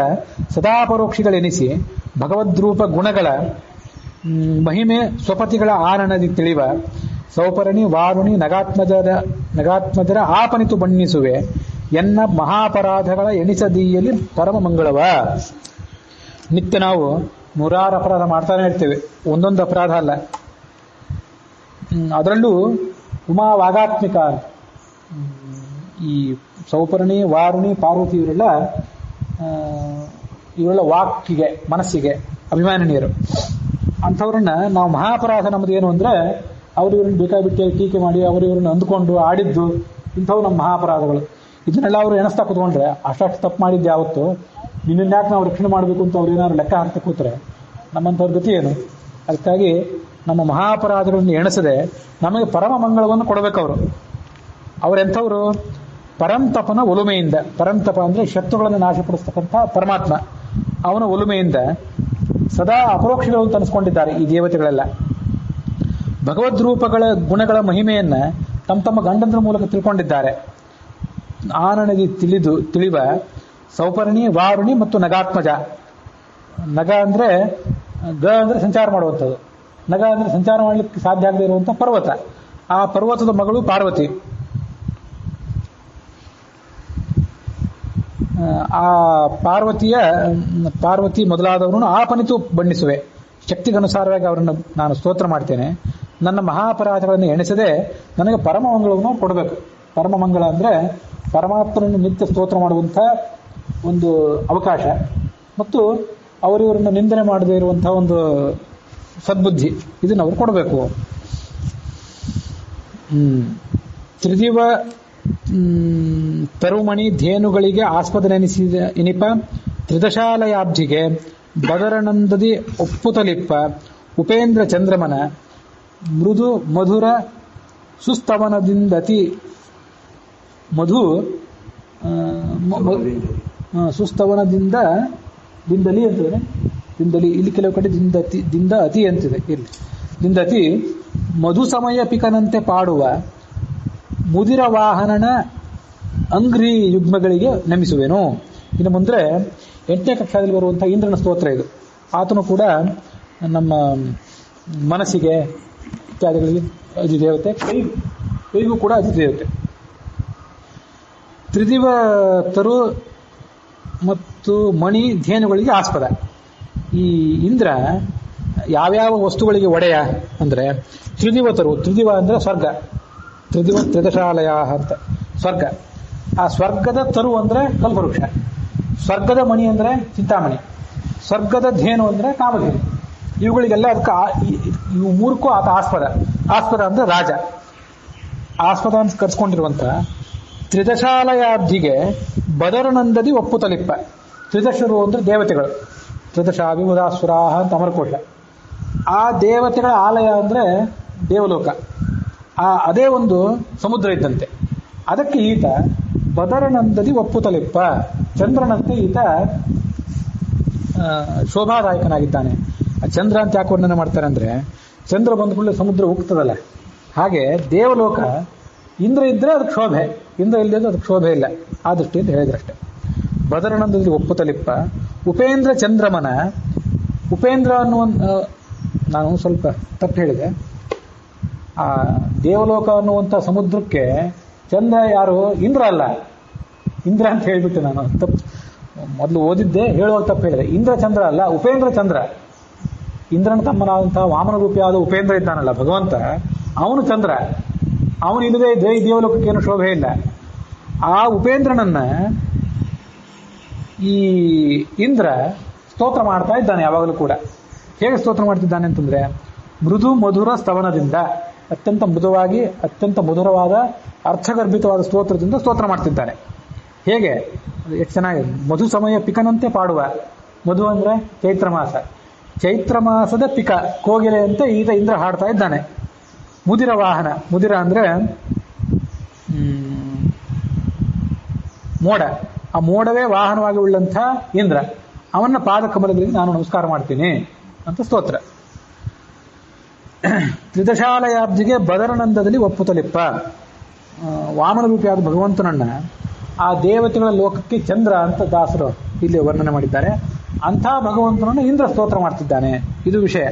[SPEAKER 1] ಸದಾಪರೋಕ್ಷಿಗಳೆನಿಸಿ ಭಗವದ್ರೂಪ ಗುಣಗಳ ಮಹಿಮೆ ಸ್ವಪತಿಗಳ ಆನನದಿ ತಿಳಿವ ಸೌಪರಣಿ ವಾರುಣಿ ನಗಾತ್ಮಜರ ಆಪನಿತು ಬಣ್ಣಿಸುವೆ ಎನ್ನ ಮಹಾಪರಾಧಗಳ ಎಣಿಸದೀಯಲ್ಲಿ ಪರಮ ಮಂಗಳವ. ನಿತ್ಯ ನಾವು 100 ಅಪರಾಧ ಮಾಡ್ತಾನೆ ಇರ್ತೇವೆ, ಒಂದೊಂದು ಅಪರಾಧ ಅಲ್ಲ. ಅದರಲ್ಲೂ ಉಮಾ ವಾಗಾತ್ಮಿಕ, ಈ ಸೌಪರ್ಣಿ ವಾರುಣಿ ಪಾರ್ವತಿ ಇವರೆಲ್ಲ ವಾಕ್ಕಿಗೆ, ಮನಸ್ಸಿಗೆ ಅಭಿಮಾನಿನಿಯರು. ಅಂಥವ್ರನ್ನ ನಾವು ಮಹಾಪರಾಧ ನಮ್ಮದು ಏನು ಅಂದ್ರೆ ಇವ್ರನ್ನ ಬೇಕಾಬಿಟ್ಟೆ ಟೀಕೆ ಮಾಡಿ ಇವ್ರನ್ನ ಅಂದುಕೊಂಡು ಆಡಿದ್ದು, ಇಂಥವು ನಮ್ಮ ಮಹಾಪರಾಧಗಳು. ಇದನ್ನೆಲ್ಲ ಅವರು ಎಣಿಸ್ತಾ ಕೂತ್ಕೊಂಡ್ರೆ ಅಷ್ಟು ತಪ್ಪು ಮಾಡಿದ್ದೆ ಯಾವತ್ತು, ನಿನ್ನ ಯಾಕೆ ನಾವು ರಕ್ಷಣೆ ಮಾಡಬೇಕು ಅಂತ ಅವ್ರು ಏನಾದ್ರು ಲೆಕ್ಕ ಹಾಕ್ತಾ ಕೂತ್ರೆ ನಮ್ಮಂಥವ್ರ ಗತಿ ಏನು? ಅದಕ್ಕಾಗಿ ನಮ್ಮ ಮಹಾಪರಾಧಗಳನ್ನು ಎಣಿಸದೆ ನಮಗೆ ಪರಮ ಮಂಗಳವನ್ನು ಕೊಡಬೇಕು ಅವರು. ಅವರೆಂಥವ್ರು? ಪರಂತಪನ ಒಲುಮೆಯಿಂದ, ಪರಂತಪ ಅಂದ್ರೆ ಶತ್ರುಗಳನ್ನು ನಾಶಪಡಿಸ್ತಕ್ಕಂಥ ಪರಮಾತ್ಮ, ಅವನ ಒಲುಮೆಯಿಂದ ಸದಾ ಅಪರೋಕ್ಷಗಳು ಅಂತ ಅನಿಸ್ಕೊಂಡಿದ್ದಾರೆ ಈ ದೇವತೆಗಳೆಲ್ಲ. ಭಗವದ್ರೂಪಗಳ ಗುಣಗಳ ಮಹಿಮೆಯನ್ನ ತಮ್ಮ ತಮ್ಮ ಗಂಡಂದ್ರ ಮೂಲಕ ತಿಳ್ಕೊಂಡಿದ್ದಾರೆ. ಆನನಿಗೆ ತಿಳಿವ ಸೌಪರ್ಣಿ, ವಾರುಣಿ ಮತ್ತು ನಗಾತ್ಮಜ. ನಗ ಅಂದ್ರೆ ಸಂಚಾರ ಮಾಡುವಂಥದ್ದು, ನಗ ಅಂದ್ರೆ ಸಂಚಾರ ಮಾಡಲಿಕ್ಕೆ ಸಾಧ್ಯ ಆಗದೆ ಇರುವಂತಹ ಪರ್ವತ. ಆ ಪರ್ವತದ ಮಗಳು ಪಾರ್ವತಿ. ಆ ಪಾರ್ವತಿ ಮೊದಲಾದವರನ್ನು ಆಪನಿತು ಬಣ್ಣಿಸುವೆ. ಶಕ್ತಿಗನುಸಾರವಾಗಿ ಅವರನ್ನು ನಾನು ಸ್ತೋತ್ರ ಮಾಡ್ತೇನೆ. ನನ್ನ ಮಹಾಪರಾಧಗಳನ್ನು ಎಣಿಸದೆ ನನಗೆ ಪರಮಮಂಗಳವನ್ನು ಕೊಡಬೇಕು. ಪರಮಮಂಗಳ ಅಂದ್ರೆ ಪರಮಾತ್ಮನನ್ನು ನಿತ್ಯ ಸ್ತೋತ್ರ ಮಾಡುವಂಥ ಒಂದು ಅವಕಾಶ ಮತ್ತು ಅವರಿವರನ್ನು ನಿಂದನೆ ಮಾಡದೇ ಇರುವಂತಹ ಒಂದು ಸದ್ಬುದ್ಧಿ, ಇದನ್ನು ಅವರು ಕೊಡಬೇಕು. ತ್ರಿದಿವ ತರುಮಣಿ ಧೇನುಗಳಿಗೆ ಆಸ್ಪದನೆನಿಸಿದ ಇನಿಪ ತ್ರಿದಶಾಲಯಾಬ್ಧಿಗೆ ಬದರನಂದದಿ ಒಪ್ಪುತಲಿಪ್ಪ ಉಪೇಂದ್ರ ಚಂದ್ರಮನ ಮೃದು ಮಧುರ ಸುಸ್ತವನದಿಂದತಿ ಮಧು ದಿಂದಲಿ ಅಂತಿದೆ. ದಿಂದಲಿ ಇಲ್ಲಿ ಕೆಲವು ಕಡೆ ದಿಂದ ಅತಿ ಅಂತಿದೆ. ಇಲ್ಲಿ ದಿಂದತಿ ಮಧು ಸಮಯ ಪಿಕನಂತೆ ಪಾಡುವ ಮುದಿರ ವಾಹನನ ಅಂಗ್ರಿ ಯುಗ್ಮಗಳಿಗೆ ನಮಿಸುವೆನು. ಇನ್ನು ಮುಂದೆ 8ನೇ ಕಕ್ಷಾದಲ್ಲಿ ಬರುವಂತಹ ಇಂದ್ರನ ಸ್ತೋತ್ರ ಇದು. ಆತನು ಕೂಡ ನಮ್ಮ ಮನಸ್ಸಿಗೆ ಇತ್ಯಾದಿಗಳಿಗೆ ಅಧಿದೇವತೆ, ಕೈಗೂ ಕೂಡ ಅಧಿದೇವತೆ. ತ್ರಿದಿವ ತರು ಮತ್ತು ಮಣಿ ಧೇನುಗಳಿಗೆ ಆಸ್ಪದ. ಈ ಇಂದ್ರ ಯಾವ್ಯಾವ ವಸ್ತುಗಳಿಗೆ ಒಡೆಯ ಅಂದ್ರೆ ತ್ರಿದಿವತರು. ತ್ರಿದಿವ ಅಂದ್ರೆ ಸ್ವರ್ಗ, ತ್ರಿದಶಾಲಯ ಅಂತ ಸ್ವರ್ಗ. ಆ ಸ್ವರ್ಗದ ತರು ಅಂದ್ರೆ ಕಲ್ಪವೃಕ್ಷ, ಸ್ವರ್ಗದ ಮಣಿ ಅಂದ್ರೆ ಚಿಂತಾಮಣಿ, ಸ್ವರ್ಗದ ಧೇನು ಅಂದ್ರೆ ಕಾಮಧೇನು. ಇವುಗಳಿಗೆಲ್ಲ ಅದಕ್ಕೆ ಇವು ಮೂರಕ್ಕೂ ಆತ ಆಸ್ಪದ ಅಂದ್ರೆ ರಾಜ. ಆಸ್ಪದ ಅಂತ ಕರ್ಸ್ಕೊಂಡಿರುವಂತ ತ್ರಿದಶಾಲಯಾಬ್ಧಿಗೆ ಬದರನಂದದಿ ಒಪ್ಪುತಲಿಪ್ಪ. ತ್ರಿದಶರು ಅಂದ್ರೆ ದೇವತೆಗಳು, ತ್ರಿದಶಾಭಿಬುಧಾಸುರಾಹ ಅಂತ ಅಮರಕೋಶ. ಆ ದೇವತೆಗಳ ಆಲಯ ಅಂದ್ರೆ ದೇವಲೋಕ. ಅದೇ ಒಂದು ಸಮುದ್ರ ಇದ್ದಂತೆ. ಅದಕ್ಕೆ ಈತ ಬದರನಂದದಿ ಒಪ್ಪುತಲಿಪ್ಪ, ಚಂದ್ರನಂತೆ ಈತ ಶೋಭಾದಾಯಕನಾಗಿದ್ದಾನೆ. ಆ ಚಂದ್ರ ಅಂತ ಯಾಕೆ ವರ್ಣನೆ ಮಾಡ್ತಾರೆ ಅಂದ್ರೆ ಚಂದ್ರ ಬಂದ ಕೂಡಲೇ ಸಮುದ್ರ ಉಕ್ತದಲ್ಲ, ಹಾಗೆ ದೇವಲೋಕ ಇಂದ್ರ ಇದ್ರೆ ಅದಕ್ಕೆ ಶೋಭೆ, ಇಂದ್ರ ಇಲ್ಲದೆ ಅದಕ್ಕೆ ಶೋಭೆ ಇಲ್ಲ. ಆ ದೃಷ್ಟಿಯಿಂದ ಹೇಳಿದ್ರಷ್ಟೆ. ಬದರನಂದದಿ ಒಪ್ಪುತಲಿಪ್ಪ ಉಪೇಂದ್ರ ಚಂದ್ರಮನ. ಉಪೇಂದ್ರ ಅನ್ನುವ ನಾನು ಸ್ವಲ್ಪ ತಪ್ಪು ಹೇಳಿದೆ. ಆ ದೇವಲೋಕ ಅನ್ನುವಂಥ ಸಮುದ್ರಕ್ಕೆ ಚಂದ್ರ ಯಾರು? ಇಂದ್ರ ಅಲ್ಲ. ಇಂದ್ರ ಅಂತ ಹೇಳಿಬಿಟ್ಟೆ ನಾನು, ತಪ್ಪು ಮೊದಲು ಓದಿದ್ದೆ, ಹೇಳುವಾಗ ತಪ್ಪು ಹೇಳಿದೆ. ಇಂದ್ರ ಚಂದ್ರ ಅಲ್ಲ, ಉಪೇಂದ್ರ ಚಂದ್ರ. ಇಂದ್ರನ ತಮ್ಮನಾದಂತಹ ವಾಮನ ರೂಪಿಯಾದ ಉಪೇಂದ್ರ ಇದ್ದಾನಲ್ಲ ಭಗವಂತ, ಅವನು ಚಂದ್ರ. ಅವನು ಇಲ್ಲದೆ ಇದ್ರೆ ಈ ದೇವಲೋಕಕ್ಕೇನು ಶೋಭೆ ಇಲ್ಲ. ಆ ಉಪೇಂದ್ರನನ್ನ ಈ ಇಂದ್ರ ಸ್ತೋತ್ರ ಮಾಡ್ತಾ ಇದ್ದಾನೆ ಯಾವಾಗಲೂ ಕೂಡ. ಹೇಗೆ ಸ್ತೋತ್ರ ಮಾಡ್ತಿದ್ದಾನೆ ಅಂತಂದ್ರೆ ಮೃದು ಮಧುರ ಸ್ತವನದಿಂದ, ಅತ್ಯಂತ ಮೃದುವಾಗಿ ಅತ್ಯಂತ ಮಧುರವಾದ ಅರ್ಥಗರ್ಭಿತವಾದ ಸ್ತೋತ್ರದಿಂದ ಸ್ತೋತ್ರ ಮಾಡ್ತಿದ್ದಾನೆ. ಹೇಗೆ? ಎಷ್ಟು ಚೆನ್ನಾಗಿದೆ. ಮಧು ಸಮಯ ಪಿಕನಂತೆ ಪಾಡುವ. ಮಧು ಅಂದ್ರೆ ಚೈತ್ರ ಮಾಸ, ಚೈತ್ರ ಮಾಸದ ಪಿಕ ಕೋಗಿಲೆ ಅಂತ ಈತ ಇಂದ್ರ ಹಾಡ್ತಾ ಇದ್ದಾನೆ. ಮುದಿರ ವಾಹನ, ಮುದಿರ ಅಂದ್ರೆ ಮೋಡ. ಆ ಮೋಡವೇ ವಾಹನವಾಗಿ ಉಳ್ಳಂಥ ಇಂದ್ರ, ಅವನ ಪಾದ ಕಮಲಗಳಿಗೆ ನಾನು ನಮಸ್ಕಾರ ಮಾಡ್ತೀನಿ ಅಂತ ಸ್ತೋತ್ರ. ತ್ರಿದಶಾಲಯಾಬ್ಧಿಗೆ ಬದರನಂದದಲ್ಲಿ ಒಪ್ಪುತಲಿಪ್ಪ. ವಾಮನ ರೂಪಿಯಾದ ಭಗವಂತನನ್ನ ಆ ದೇವತೆಗಳ ಲೋಕಕ್ಕೆ ಚಂದ್ರ ಅಂತ ದಾಸರು ಇಲ್ಲಿ ವರ್ಣನೆ ಮಾಡಿದ್ದಾರೆ. ಅಂಥ ಭಗವಂತನನ್ನು ಇಂದ್ರ ಸ್ತೋತ್ರ ಮಾಡ್ತಿದ್ದಾನೆ. ಇದು ವಿಷಯ.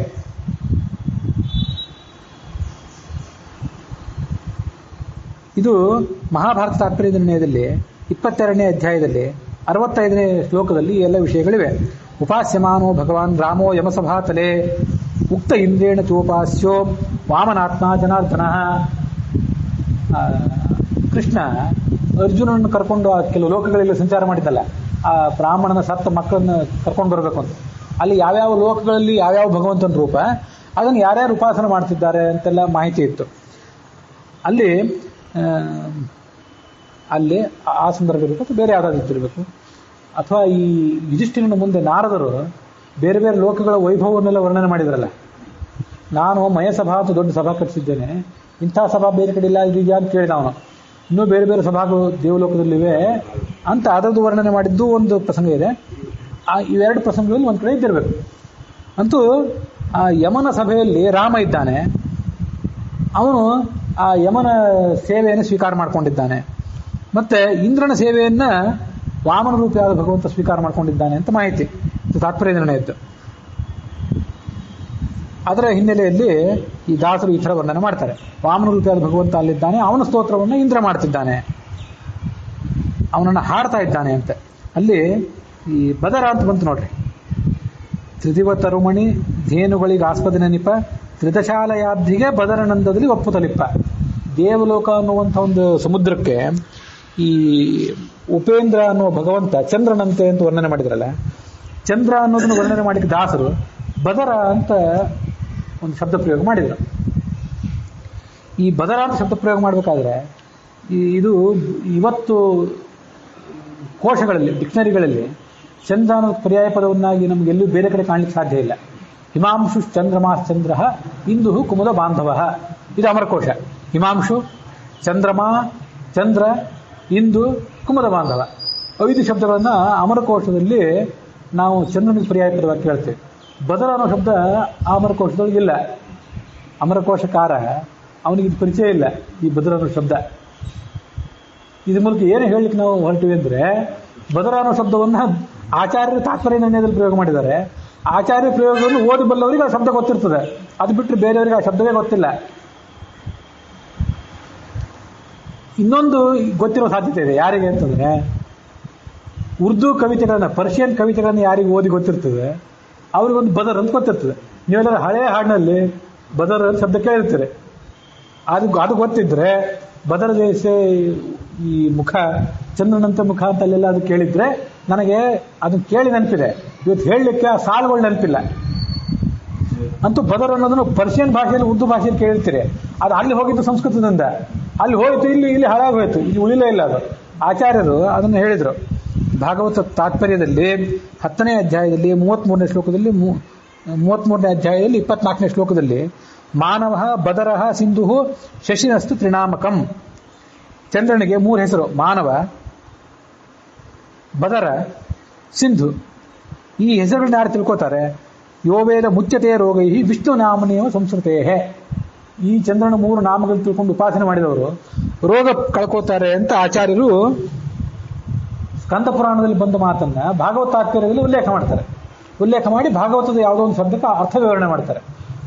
[SPEAKER 1] ಇದು ಮಹಾಭಾರತ ತಾತ್ಪರ್ಯ ನಿರ್ಣಯದಲ್ಲಿ 22ನೇ ಅಧ್ಯಾಯದಲ್ಲಿ 65ನೇ ಶ್ಲೋಕದಲ್ಲಿ ಈ ಎಲ್ಲ ವಿಷಯಗಳಿವೆ. ಉಪಾಸ್ಯಮಾನೋ ಭಗವಾನ್ ರಾಮೋ ಯಮಸಭಾತಲೆ ಉಕ್ತ ಇಂದ್ರೇಣ ಚೋಪಾಸ್ಯೋ ವಾಮನಾತ್ಮ ಜನಾರ್ದನ. ಕೃಷ್ಣ ಅರ್ಜುನನ್ನು ಕರ್ಕೊಂಡು ಆ ಕೆಲವು ಲೋಕಗಳಲ್ಲಿ ಸಂಚಾರ ಮಾಡಿದ್ದಲ್ಲ, ಆ ಬ್ರಾಹ್ಮಣನ ಸತ್ತ ಮಕ್ಕಳನ್ನು ಕರ್ಕೊಂಡು ಬರಬೇಕು ಅಂತ. ಅಲ್ಲಿ ಯಾವ್ಯಾವ ಲೋಕಗಳಲ್ಲಿ ಯಾವ್ಯಾವ ಭಗವಂತನ ರೂಪ, ಅದನ್ನು ಯಾರ್ಯಾರು ಉಪಾಸನೆ ಮಾಡ್ತಿದ್ದಾರೆ ಅಂತೆಲ್ಲ ಮಾಹಿತಿ ಇತ್ತು. ಅಲ್ಲಿ ಆ ಸಂದರ್ಭ ಇರಬೇಕು ಅಥವಾ ಬೇರೆ ಯಾವುದಾದ್ರು ಇರಬೇಕು. ಅಥವಾ ಈ ಯುಧಿಷ್ಠಿರನ ಮುಂದೆ ನಾರದರು ಬೇರೆ ಬೇರೆ ಲೋಕಗಳ ವೈಭವವನ್ನೆಲ್ಲ ವರ್ಣನೆ ಮಾಡಿದ್ರಲ್ಲ. ನಾನು ಮಯಸಭಾ ಅಂತ ದೊಡ್ಡ ಸಭಾ ಕಟ್ಟಿಸಿದ್ದೇನೆ, ಇಂಥ ಸಭಾ ಬೇರೆ ಕಡೆ ಇಲ್ಲ ಇದೆಯಾ ಅಂತ ಕೇಳಿದ ಅವನು. ಇನ್ನೂ ಬೇರೆ ಬೇರೆ ಸಭಾಗಳು ದೇವಲೋಕದಲ್ಲಿವೆ ಅಂತ ಅದರದ್ದು ವರ್ಣನೆ ಮಾಡಿದ್ದು ಒಂದು ಪ್ರಸಂಗ ಇದೆ. ಇವೆರಡು ಪ್ರಸಂಗಗಳಲ್ಲಿ ಒಂದು ಕಡೆ ಇದ್ದಿರಬೇಕು. ಅಂತೂ ಆ ಯಮನ ಸಭೆಯಲ್ಲಿ ರಾಮ ಇದ್ದಾನೆ. ಅವನು ಆ ಯಮನ ಸೇವೆಯನ್ನು ಸ್ವೀಕಾರ ಮಾಡಿಕೊಂಡಿದ್ದಾನೆ. ಮತ್ತೆ ಇಂದ್ರನ ಸೇವೆಯನ್ನ ವಾಮನ ರೂಪಿಯಾದ ಭಗವಂತ ಸ್ವೀಕಾರ ಮಾಡಿಕೊಂಡಿದ್ದಾನೆ ಅಂತ ಮಾಹಿತಿ, ತಾತ್ಪರ್ಯ ನಿರ್ಣಯದ್ದು. ಅದರ ಹಿನ್ನೆಲೆಯಲ್ಲಿ ಈ ದಾಸರು ಈ ಥರ ವರ್ಣನೆ ಮಾಡ್ತಾರೆ. ವಾಮನ ರೂಪಿಯಾದ ಭಗವಂತ ಅಲ್ಲಿದ್ದಾನೆ, ಅವನ ಸ್ತೋತ್ರವನ್ನು ಇಂದ್ರ ಮಾಡ್ತಿದ್ದಾನೆ, ಅವನನ್ನು ಹಾಡ್ತಾ ಇದ್ದಾನೆ ಅಂತ. ಅಲ್ಲಿ ಈ ಬದರ ಅಂತ ಬಂತು ನೋಡ್ರಿ. ತ್ರಿದಿವ ತರುಮಣಿ ಧೇನುಗಳಿಗೆ ಆಸ್ಪದ ನೆನಿಪ ತ್ರಿದಶಾಲಯಾಬ್ಧಿಗೆ ಬದರನಂದದಲ್ಲಿ ಒಪ್ಪುತ್ತಲಿಪ್ಪ. ದೇವಲೋಕ ಅನ್ನುವಂಥ ಒಂದು ಸಮುದ್ರಕ್ಕೆ ಈ ಉಪೇಂದ್ರ ಅನ್ನುವ ಭಗವಂತ ಚಂದ್ರನಂತೆ ಅಂತ ವರ್ಣನೆ ಮಾಡಿದ್ರಲ್ಲ, ಚಂದ್ರ ಅನ್ನೋದನ್ನು ವರ್ಣನೆ ಮಾಡಿದ ದಾಸರು ಬದರ ಅಂತ ಒಂದು ಶಬ್ದ ಪ್ರಯೋಗ ಮಾಡಿದರು. ಈ ಬದರ ಅಂತ ಶಬ್ದ ಪ್ರಯೋಗ ಮಾಡಬೇಕಾದ್ರೆ ಇದು ಇವತ್ತು ಕೋಶಗಳಲ್ಲಿ, ಡಿಕ್ಷನರಿಗಳಲ್ಲಿ ಚಂದ್ರ ಅನ್ನೋ ಪರ್ಯಾಯ ಪದವನ್ನಾಗಿ ನಮ್ಗೆ ಎಲ್ಲೂ ಬೇರೆ ಕಡೆ ಕಾಣಲಿಕ್ಕೆ ಸಾಧ್ಯ ಇಲ್ಲ. ಹಿಮಾಂಶು ಚಂದ್ರಮಾಶ್ಚಂದ್ರ ಇಂದು ಕುಮುದ ಬಾಂಧವ, ಇದು ಅಮರಕೋಶ. ಹಿಮಾಂಶು, ಚಂದ್ರಮಾ, ಚಂದ್ರ, ಇಂದು, ಕುಮುದ ಬಾಂಧವ, 5 ಶಬ್ದಗಳನ್ನ ಅಮರಕೋಶದಲ್ಲಿ ನಾವು ಚಂದ್ರನಿಗೆ ಪರ್ಯಾಯ ಪದವಾಗಿ ಕೇಳ್ತೇವೆ. ಬದರ ಅನ್ನೋ ಶಬ್ದ ಆ ಅಮರಕೋಶದೊಳಗೆ ಇಲ್ಲ. ಅಮರಕೋಶಕಾರ ಅವನಿಗೆ ಇದು ಪರಿಚಯ ಇಲ್ಲ, ಈ ಬದರ ಅನ್ನೋ ಶಬ್ದ. ಇದ್ರ ಮೂಲಕ ಏನು ಹೇಳಲಿಕ್ಕೆ ನಾವು ಹೊರಟಿವಿ ಅಂದರೆ, ಬದರ ಅನ್ನೋ ಶಬ್ದವನ್ನು ಆಚಾರ್ಯರು ತಾತ್ಪರ್ಯ ನಿರ್ಣಯದಲ್ಲಿ ಪ್ರಯೋಗ ಮಾಡಿದ್ದಾರೆ. ಆಚಾರ್ಯ ಪ್ರಯೋಗವನ್ನು ಓದಬಲ್ಲವರಿಗೆ ಆ ಶಬ್ದ ಗೊತ್ತಿರ್ತದೆ, ಅದು ಬಿಟ್ಟರೆ ಬೇರೆಯವರಿಗೆ ಆ ಶಬ್ದವೇ ಗೊತ್ತಿಲ್ಲ. ಇನ್ನೊಂದು ಗೊತ್ತಿರೋ ಸಾಧ್ಯತೆ ಇದೆ. ಯಾರಿಗೆ ಅಂತಂದ್ರೆ, ಉರ್ದು ಕವಿತೆಗಳನ್ನ, ಪರ್ಷಿಯನ್ ಕವಿತೆಗಳನ್ನ ಯಾರಿಗೆ ಓದಿ ಗೊತ್ತಿರ್ತದೆ ಅವ್ರಿಗೊಂದು ಬದರ್ ಅಂತ ಗೊತ್ತಿರ್ತದೆ. ನೀವೆಲ್ಲರೂ ಹಳೆಯ ಹಾಡಿನಲ್ಲಿ ಬದರ್ ಅಂತ ಶಬ್ದ ಕೇಳಿರ್ತೀರಿ. ಅದು ಗೊತ್ತಿದ್ರೆ ಬದರ ದೇಶ ಈ ಮುಖ ಚಂದ್ರನಂತ ಮುಖ ಅಂತ ಅಲ್ಲೆಲ್ಲ ಅದು ಕೇಳಿದ್ರೆ ನನಗೆ ಅದನ್ನ ಕೇಳಿ ನೆನಪಿದೆ. ಇವತ್ತು ಹೇಳಲಿಕ್ಕೆ ಆ ಸಾಲುಗಳು ನೆನಪಿಲ್ಲ. ಅಂತೂ ಬದರ್ ಅನ್ನೋದನ್ನು ಪರ್ಷಿಯನ್ ಭಾಷೆಯಲ್ಲಿ, ಉರ್ದು ಭಾಷೆಯಲ್ಲಿ ಕೇಳಿರ್ತೀರಿ. ಅದು ಅಲ್ಲಿ ಹೋಗಿದ್ದು ಸಂಸ್ಕೃತದಿಂದ, ಅಲ್ಲಿ ಹೋಯಿತು, ಇಲ್ಲಿ ಹಾಳಾಗಿ ಹೋಯಿತು, ಇಲ್ಲಿ ಉಳಿಲೇ ಇಲ್ಲ. ಅದು ಆಚಾರ್ಯರು ಅದನ್ನು ಹೇಳಿದರು. ಭಾಗವತ ತಾತ್ಪರ್ಯದಲ್ಲಿ 10ನೇ ಅಧ್ಯಾಯದಲ್ಲಿ 33ನೇ ಶ್ಲೋಕದಲ್ಲಿ, 33ನೇ ಅಧ್ಯಾಯದಲ್ಲಿ 24ನೇ ಶ್ಲೋಕದಲ್ಲಿ ಮಾನವ ಬದರ ಸಿಂಧು ಶಶಿನಸ್ತು ತ್ರಿನಾಮಕಂ. ಚಂದ್ರನಿಗೆ 3 ಹೆಸರು: ಮಾನವ, ಬದರ, ಸಿಂಧು. ಈ ಹೆಸರುಗಳನ್ನ ಯಾರು ತಿಳ್ಕೋತಾರೆ? ಯೋವೇದ ಮುಚ್ಯತೆಯ ರೋಗೈ ವಿಷ್ಣು ನಾಮನೇವ ಸಂಸ್ಕೃತೇ. ಈ ಚಂದ್ರನ 3 ನಾಮಗಳು ತಿಳ್ಕೊಂಡು ಉಪಾಸನೆ ಮಾಡಿದವರು ರೋಗ ಕಳ್ಕೋತಾರೆ ಅಂತ ಆಚಾರ್ಯರು ಸ್ಕಂದ ಪುರಾಣದಲ್ಲಿ ಬಂದ ಮಾತನ್ನ ಭಾಗವತ ತಾತ್ಪರ್ಯದಲ್ಲಿ ಉಲ್ಲೇಖ ಮಾಡಿ ಭಾಗವತದ ಯಾವುದೋ ಒಂದು ಶಬ್ದಕ್ಕೆ ಅರ್ಥ ವಿವರಣೆ ಮಾಡ್ತಾರೆ.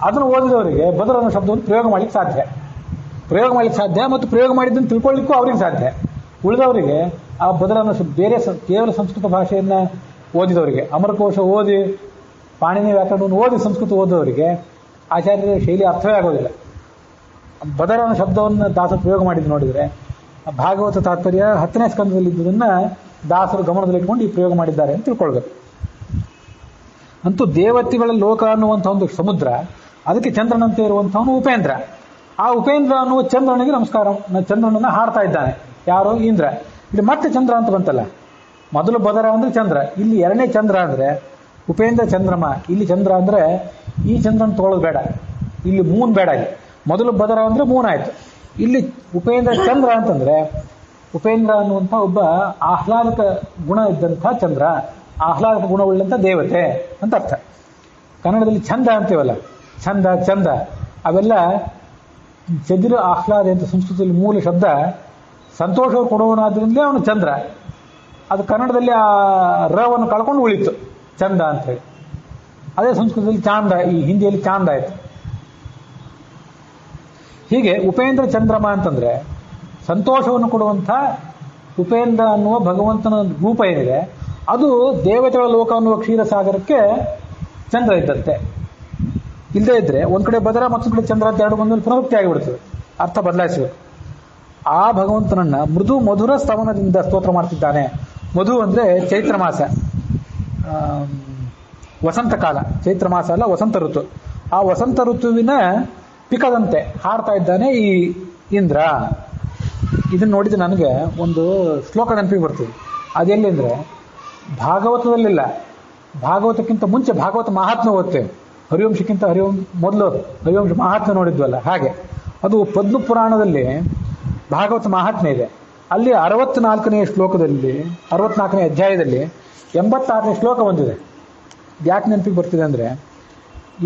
[SPEAKER 1] ಅದನ್ನು ಓದಿದವರಿಗೆ ಬದರ ಅನ್ನೋ ಶಬ್ದವನ್ನು ಪ್ರಯೋಗ ಮಾಡಲಿಕ್ಕೆ ಸಾಧ್ಯ ಮತ್ತು ಪ್ರಯೋಗ ಮಾಡಿದ್ದನ್ನು ತಿಳ್ಕೊಳ್ಳಿಕ್ಕೂ ಅವ್ರಿಗೆ ಸಾಧ್ಯ. ಉಳಿದವರಿಗೆ ಆ ಬದರ ಅನ್ನೋ ಬೇರೆ ಕೇವಲ ಸಂಸ್ಕೃತ ಭಾಷೆಯನ್ನು ಓದಿದವರಿಗೆ, ಅಮರಕೋಶ ಓದಿ ಪಾಣಿನಿ ವ್ಯಾಕರಣವನ್ನು ಓದಿ ಸಂಸ್ಕೃತ ಓದೋರಿಗೆ ಆಚಾರ್ಯರ ಶೈಲಿ ಅರ್ಥವೇ ಆಗೋದಿಲ್ಲ. ಬದರ ಅನ್ನೋ ಶಬ್ದವನ್ನು ದಾಸರು ಪ್ರಯೋಗ ಮಾಡಿದ್ದು ನೋಡಿದರೆ ಭಾಗವತ ತಾತ್ಪರ್ಯ 10ನೇ ಸ್ಕಂದದಲ್ಲಿ ಇದ್ದುದನ್ನು ದಾಸರು ಗಮನದಲ್ಲಿಟ್ಕೊಂಡು ಈ ಪ್ರಯೋಗ ಮಾಡಿದ್ದಾರೆ ಅಂತ ತಿಳ್ಕೊಳ್ಬೇಕು. ಅಂತೂ ದೇವತೆಗಳ ಲೋಕ ಅನ್ನುವಂಥ ಒಂದು ಸಮುದ್ರ, ಅದಕ್ಕೆ ಚಂದ್ರನಂತೆ ಇರುವಂಥವನು ಉಪೇಂದ್ರ. ಆ ಉಪೇಂದ್ರ ಅನ್ನುವ ಚಂದ್ರನಿಗೆ ನಮಸ್ಕಾರ, ಚಂದ್ರನನ್ನ ಹಾಡ್ತಾ ಇದ್ದಾನೆ. ಯಾರು? ಇಂದ್ರ. ಇಲ್ಲಿ ಮತ್ತೆ ಚಂದ್ರ ಅಂತ ಬಂತಲ್ಲ. ಮೊದಲು ಬದರ ಅಂದ್ರೆ ಚಂದ್ರ, ಇಲ್ಲಿ 2ನೇ ಚಂದ್ರ ಅಂದ್ರೆ ಉಪೇಂದ್ರ ಚಂದ್ರಮ. ಇಲ್ಲಿ ಚಂದ್ರ ಅಂದ್ರೆ ಈ ಚಂದ್ರನ ತಗೊಳ್ಳೋದು ಬೇಡ, ಇಲ್ಲಿ ಮೂನ್ ಬೇಡ. ಇಲ್ಲಿ ಮೊದಲು ಬದರ ಅಂದ್ರೆ ಮೂನ್ ಆಯ್ತು. ಇಲ್ಲಿ ಉಪೇಂದ್ರ ಚಂದ್ರ ಅಂತಂದ್ರೆ ಉಪೇಂದ್ರ ಅನ್ನುವಂಥ ಒಬ್ಬ ಆಹ್ಲಾದಕ ಗುಣ ಇದ್ದಂಥ ಚಂದ್ರ, ಆಹ್ಲಾದಕ ಗುಣವುಳ್ಳಂಥ ದೇವತೆ ಅಂತ ಅರ್ಥ. ಕನ್ನಡದಲ್ಲಿ ಛಂದ ಅಂತೀವಲ್ಲ, ಚಂದ ಅವೆಲ್ಲ ಚದಿರ ಆಹ್ಲಾದ ಅಂತ ಸಂಸ್ಕೃತದಲ್ಲಿ ಮೂಲ ಶಬ್ದ. ಸಂತೋಷ ಕೊಡುವನಾದ್ರಿಂದಲೇ ಅವನು ಚಂದ್ರ. ಅದು ಕನ್ನಡದಲ್ಲಿ ಆ ರವನ್ನು ಕಳ್ಕೊಂಡು ಉಳಿತು ಚಂದ ಅಂತ ಹೇಳಿ. ಅದೇ ಸಂಸ್ಕೃತದಲ್ಲಿ ಚಾಂದ, ಈ ಹಿಂದಿಯಲ್ಲಿ ಚಾಂದ ಆಯ್ತು. ಹೀಗೆ ಉಪೇಂದ್ರ ಚಂದ್ರಮ ಅಂತಂದ್ರೆ ಸಂತೋಷವನ್ನು ಕೊಡುವಂಥ ಉಪೇಂದ್ರ ಅನ್ನುವ ಭಗವಂತನ ರೂಪ ಏನಿದೆ ಅದು ದೇವತೆಗಳ ಲೋಕ ಅನ್ನುವ ಕ್ಷೀರಸಾಗರಕ್ಕೆ ಚಂದ್ರ ಇದ್ದಂತೆ. ಇಲ್ಲದೇ ಇದ್ರೆ ಒಂದ್ ಕಡೆ ಬದರ ಮತ್ತೊಂದು ಕಡೆ ಚಂದ್ರ ಅಂತ 2 ಬಂದಲ್ಲಿ ಪುನರುಕ್ತಿ ಆಗಿಬಿಡ್ತದೆ, ಅರ್ಥ ಬದಲಾಯಿಸಬೇಕು. ಆ ಭಗವಂತನನ್ನ ಮೃದು ಮಧುರ ಸ್ತವನದಿಂದ ಸ್ತೋತ್ರ ಮಾಡ್ತಿದ್ದಾನೆ. ಮಧು ಅಂದ್ರೆ ಚೈತ್ರ ಮಾಸ, ವಸಂತ ಕಾಲ. ಚೈತ್ರ ಮಾಸ ಅಲ್ಲ, ವಸಂತ ಋತು. ಆ ವಸಂತ ಋತುವಿನ ಪಿಕದಂತೆ ಹಾಡ್ತಾ ಇದ್ದಾನೆ ಈ ಇಂದ್ರ. ಇದನ್ನ ನೋಡಿದ್ರೆ ನನಗೆ ಒಂದು ಶ್ಲೋಕ ನೆನಪಿಗೆ ಬರ್ತದೆ. ಅದೆಲ್ಲಿ ಅಂದ್ರೆ ಭಾಗವತದಲ್ಲಿಲ್ಲ, ಭಾಗವತಕ್ಕಿಂತ ಮುಂಚೆ ಭಾಗವತ ಮಹಾತ್ಮೆ ಓದ್ತೇವೆ. ಮೊದಲು ಹರಿವಂಶ ಮಹಾತ್ಮೆ ನೋಡಿದ್ವಲ್ಲ, ಹಾಗೆ ಅದು ಪದ್ಮ ಪುರಾಣದಲ್ಲಿ ಭಾಗವತ ಮಹಾತ್ಮೆ ಇದೆ. ಅಲ್ಲಿ 64ನೇ ಶ್ಲೋಕದಲ್ಲಿ 64ನೇ ಅಧ್ಯಾಯದಲ್ಲಿ 86ನೇ ಶ್ಲೋಕ ಬಂದಿದೆ. ಯಾಕೆ ನೆನಪಿಗೆ ಬರ್ತಿದೆ ಅಂದರೆ,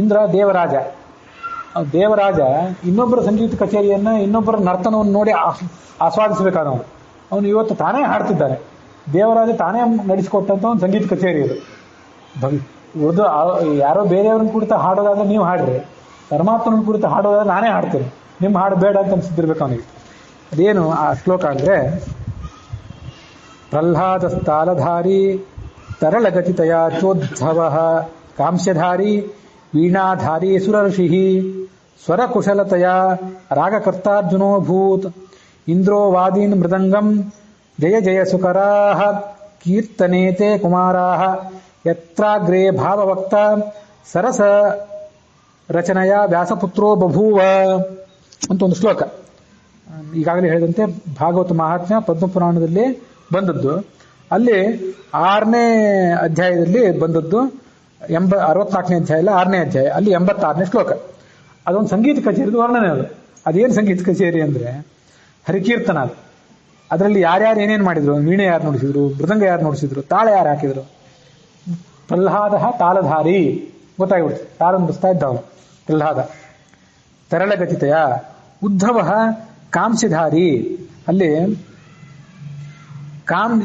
[SPEAKER 1] ಇಂದ್ರ ದೇವರಾಜ ಇನ್ನೊಬ್ಬರ ಸಂಗೀತ ಕಚೇರಿಯನ್ನು, ಇನ್ನೊಬ್ಬರ ನರ್ತನವನ್ನು ನೋಡಿ ಆಸ್ವಾದಿಸಬೇಕಾದವನು. ಅವನು ಇವತ್ತು ತಾನೇ ಹಾಡ್ತಿದ್ದಾನೆ. ದೇವರಾಜ ತಾನೇ ನಡೆಸಿಕೊಟ್ಟಂಥ ಒಂದು ಸಂಗೀತ ಕಚೇರಿ ಇದು. ಉಳಿದು ಯಾರೋ ಬೇರೆಯವ್ರನ್ನ ಕುರಿತು ಹಾಡೋದಾದ್ರೆ ನೀವು ಹಾಡ್ರಿ, ಪರಮಾತ್ಮನ ಕುರಿತು ಹಾಡೋದಾದ್ರೆ ನಾನೇ ಹಾಡ್ತೇನೆ, ನಿಮ್ಮ ಹಾಡು ಬೇಡ ಅಂತ ಅನಿಸಿದ್ದಿರ್ಬೇಕು ಅವನಿಗೆ. ಅದೇನು ಆ ಶ್ಲೋಕ ಅಂದರೆ, ಪ್ರಹ್ಲಾದಸ್ಥಾಲಧಾರಿ ತರಳಗತಿತಯ ಚೋದ್ಧವ ಕಾಂಸ್ಯಧಾರಿ ವೀಣಾಧಾರಿ ಸುರರ್ಷಿ ಸ್ವರಕುಶಲತೆಯ ರಾಗಕರ್ತಾರ್ಜುನೋಭೂತ್ ಇಂದ್ರೋ ವಾದೀನ್ ಮೃದಂಗಂ ಜಯ ಜಯ ಸುಕರಾಹ ಕೀರ್ತನೇತೆ ಕುಮಾರಾಹ ಯತ್ರಾಗ್ರೇ ಭಾವವಕ್ತ ಸರಸ ರಚನೆಯ ವ್ಯಾಸಪುತ್ರೋ ಬಭೂವ ಅಂತ ಒಂದು ಶ್ಲೋಕ. ಈಗಾಗಲೇ ಹೇಳಿದಂತೆ ಭಾಗವತ ಮಹಾತ್ಮ್ಯ ಪದ್ಮಪುರಾಣದಲ್ಲಿ ಬಂದದ್ದು. ಅಲ್ಲಿ 6ನೇ ಅಧ್ಯಾಯದಲ್ಲಿ ಬಂದದ್ದು 64ನೇ ಅಧ್ಯಾಯ ಇಲ್ಲ 6ನೇ ಅಧ್ಯಾಯ, ಅಲ್ಲಿ 86ನೇ ಶ್ಲೋಕ. ಅದೊಂದು ಸಂಗೀತ ಕಚೇರಿದು ವರ್ಣನೆ. ಅದೇನು ಸಂಗೀತ ಕಚೇರಿ ಅಂದರೆ ಹರಿಕೀರ್ತನ. ಅದು ಅದರಲ್ಲಿ ಯಾರ್ಯಾರು ಏನೇನು ಮಾಡಿದ್ರು, ವೀಣೆ ಯಾರು ನುಡಿಸಿದ್ರು, ಮೃದಂಗ ಯಾರು ನುಡಿಸಿದ್ರು, ತಾಳ ಯಾರು ಹಾಕಿದ್ರು. ಪ್ರಹ್ಲಾದ ತಾಳಧಾರಿ ಗೊತ್ತಾಗ್ಬಿಡ್ತು, ತಾಳ ನುಡಿಸ್ತಾ ಇದ್ದವನು ಪ್ರಹ್ಲಾದ. ತರಳಗತಿತಯ ಉದ್ಧವ ಕಾಂಸ್ಯಧಾರಿ. ಅಲ್ಲಿ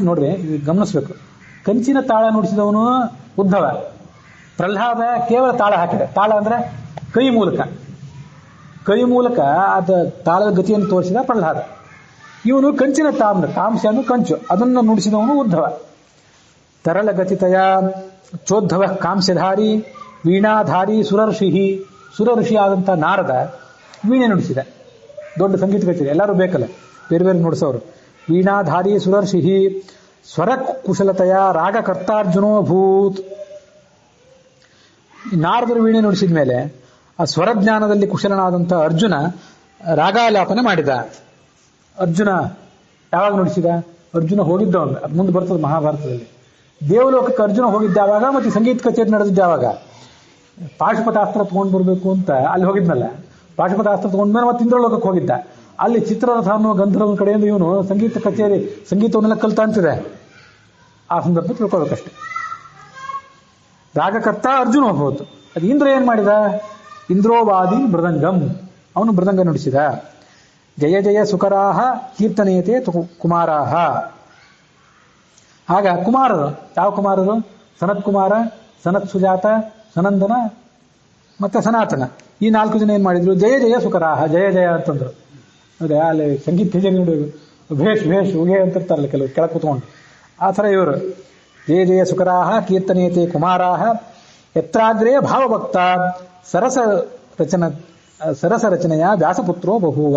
[SPEAKER 1] ನೋಡ್ರಿ, ಗಮನಿಸ್ಬೇಕು, ಕಂಚಿನ ತಾಳ ನುಡಿಸಿದವನು ಉದ್ಧವ. ಪ್ರಹ್ಲಾದ ಕೇವಲ ತಾಳ ಹಾಕಿದೆ. ತಾಳ ಅಂದ್ರೆ ಕೈ ಮೂಲಕ ಅದು ತಾಳದ ಗತಿಯನ್ನು ತೋರಿಸಿದ ಪ್ರಹ್ಲಾದ. ಇವನು ಕಂಚಿನ ತಾಮ್ರ, ಕಾಂಸ್ಯನು ಕಂಚು, ಅದನ್ನು ನುಡಿಸಿದವನು ಉದ್ಧವ. ತರಳಗತಿತಯ ಚೋದ್ಧವ ಕಾಂಸ್ಯಧಾರಿ ವೀಣಾಧಾರಿ ಸುರಋಷಿ ಆದಂಥ ನಾರದ ವೀಣೆ ನುಡಿಸಿದ. ದೊಡ್ಡ ಸಂಗೀತ ಕಚೇರಿ, ಎಲ್ಲರೂ ಬೇಕಲ್ಲ, ಬೇರೆ ಬೇರೆ ನುಡಿಸೋರು. ವೀಣಾಧಾರಿ ಸುರರ್ಷಿ ಸ್ವರ ಕುಶಲತೆಯ ರಾಗಕರ್ತಾರ್ಜುನೋಭೂತ್. ನಾರದರು ವೀಣೆ ನುಡಿಸಿದ ಮೇಲೆ ಆ ಸ್ವರಜ್ಞಾನದಲ್ಲಿ ಕುಶಲನಾದಂಥ ಅರ್ಜುನ ರಾಗಾಲಾಪನೆ ಮಾಡಿದ. ಅರ್ಜುನ ಯಾವಾಗ ನುಡಿಸಿದ? ಅರ್ಜುನ ಹೋಗಿದ್ದವನು, ಅದು ಮುಂದೆ ಬರ್ತದೆ ಮಹಾಭಾರತದಲ್ಲಿ. ದೇವಲೋಕಕ್ಕೆ ಅರ್ಜುನ ಹೋಗಿದ್ದಾವಾಗ, ಮತ್ತೆ ಸಂಗೀತ ಕಚೇರಿ ನಡೆದಿದ್ದ ಯಾವಾಗ? ಪಾಶುಪತಾಸ್ತ್ರ ತಗೊಂಡು ಬರಬೇಕು ಅಂತ ಅಲ್ಲಿ ಹೋಗಿದ್ನಲ್ಲ, ಪಾಶುಪತಾಸ್ತ್ರ ತಗೊಂಡ್ಮೇಲೆ ಮತ್ತೆ ಇಂದ್ರಲೋಕಕ್ಕೆ ಹೋಗಿದ್ದ. ಅಲ್ಲಿ ಚಿತ್ರರಥ ಅನ್ನೋ ಗಂಧರ್ವನ ಕಡೆಯಿಂದ ಇವನು ಸಂಗೀತ ಕಚೇರಿ ಸಂಗೀತವನ್ನೆಲ್ಲ ಕಲ್ತಾ ಅಂತಿದೆ. ಆ ಸಂದರ್ಭ ತಿಳ್ಕೋಬೇಕಷ್ಟೆ. ರಾಗಕರ್ತ ಅರ್ಜುನ ಹೋಗ್ಬೋದು. ಅದು ಇಂದ್ರ ಏನ್ ಮಾಡಿದ? ಇಂದ್ರೋವಾದಿ ಮೃದಂಗಂ, ಅವನು ಮೃದಂಗ ನುಡಿಸಿದ. ಜಯ ಜಯ ಸುಕರಾಹ ಕೀರ್ತನೆಯತೆ ಕುಮಾರಾಹ. ಆಗ ಕುಮಾರರು, ಯಾವ ಕುಮಾರರು? ಸನತ್ ಕುಮಾರ, ಸನತ್ ಸುಜಾತ, ಸನಂದನ ಮತ್ತೆ ಸನಾತನ. ಈ 4 ಜನ ಏನ್ ಮಾಡಿದ್ರು? ಜಯ ಜಯ ಸುಕರಾಹ, ಜಯ ಜಯ ಅಂತಂದ್ರು. ಅದೇ ಅಲ್ಲಿ ಸಂಗೀತ ಕಚೇರಿ ನೋಡಿ ಭೇಷ್ ಉಗೆ ಅಂತಿರ್ತಾರಲ್ಲ ಕೆಲವರು ಕೆಳಗೆ ಕೂತ್ಕೊಂಡು, ಆ ಥರ ಇವರು. ಜಯ ಜಯ ಸುಕರಾಹ ಕೀರ್ತನೆಯತೆ ಕುಮಾರಾಹ ಯತ್ರಾಗ್ರೇ ಭಾವಭಕ್ತ ಸರಸ ರಚನೆಯ ವ್ಯಾಸಪುತ್ರೋ ಬಭೂವ.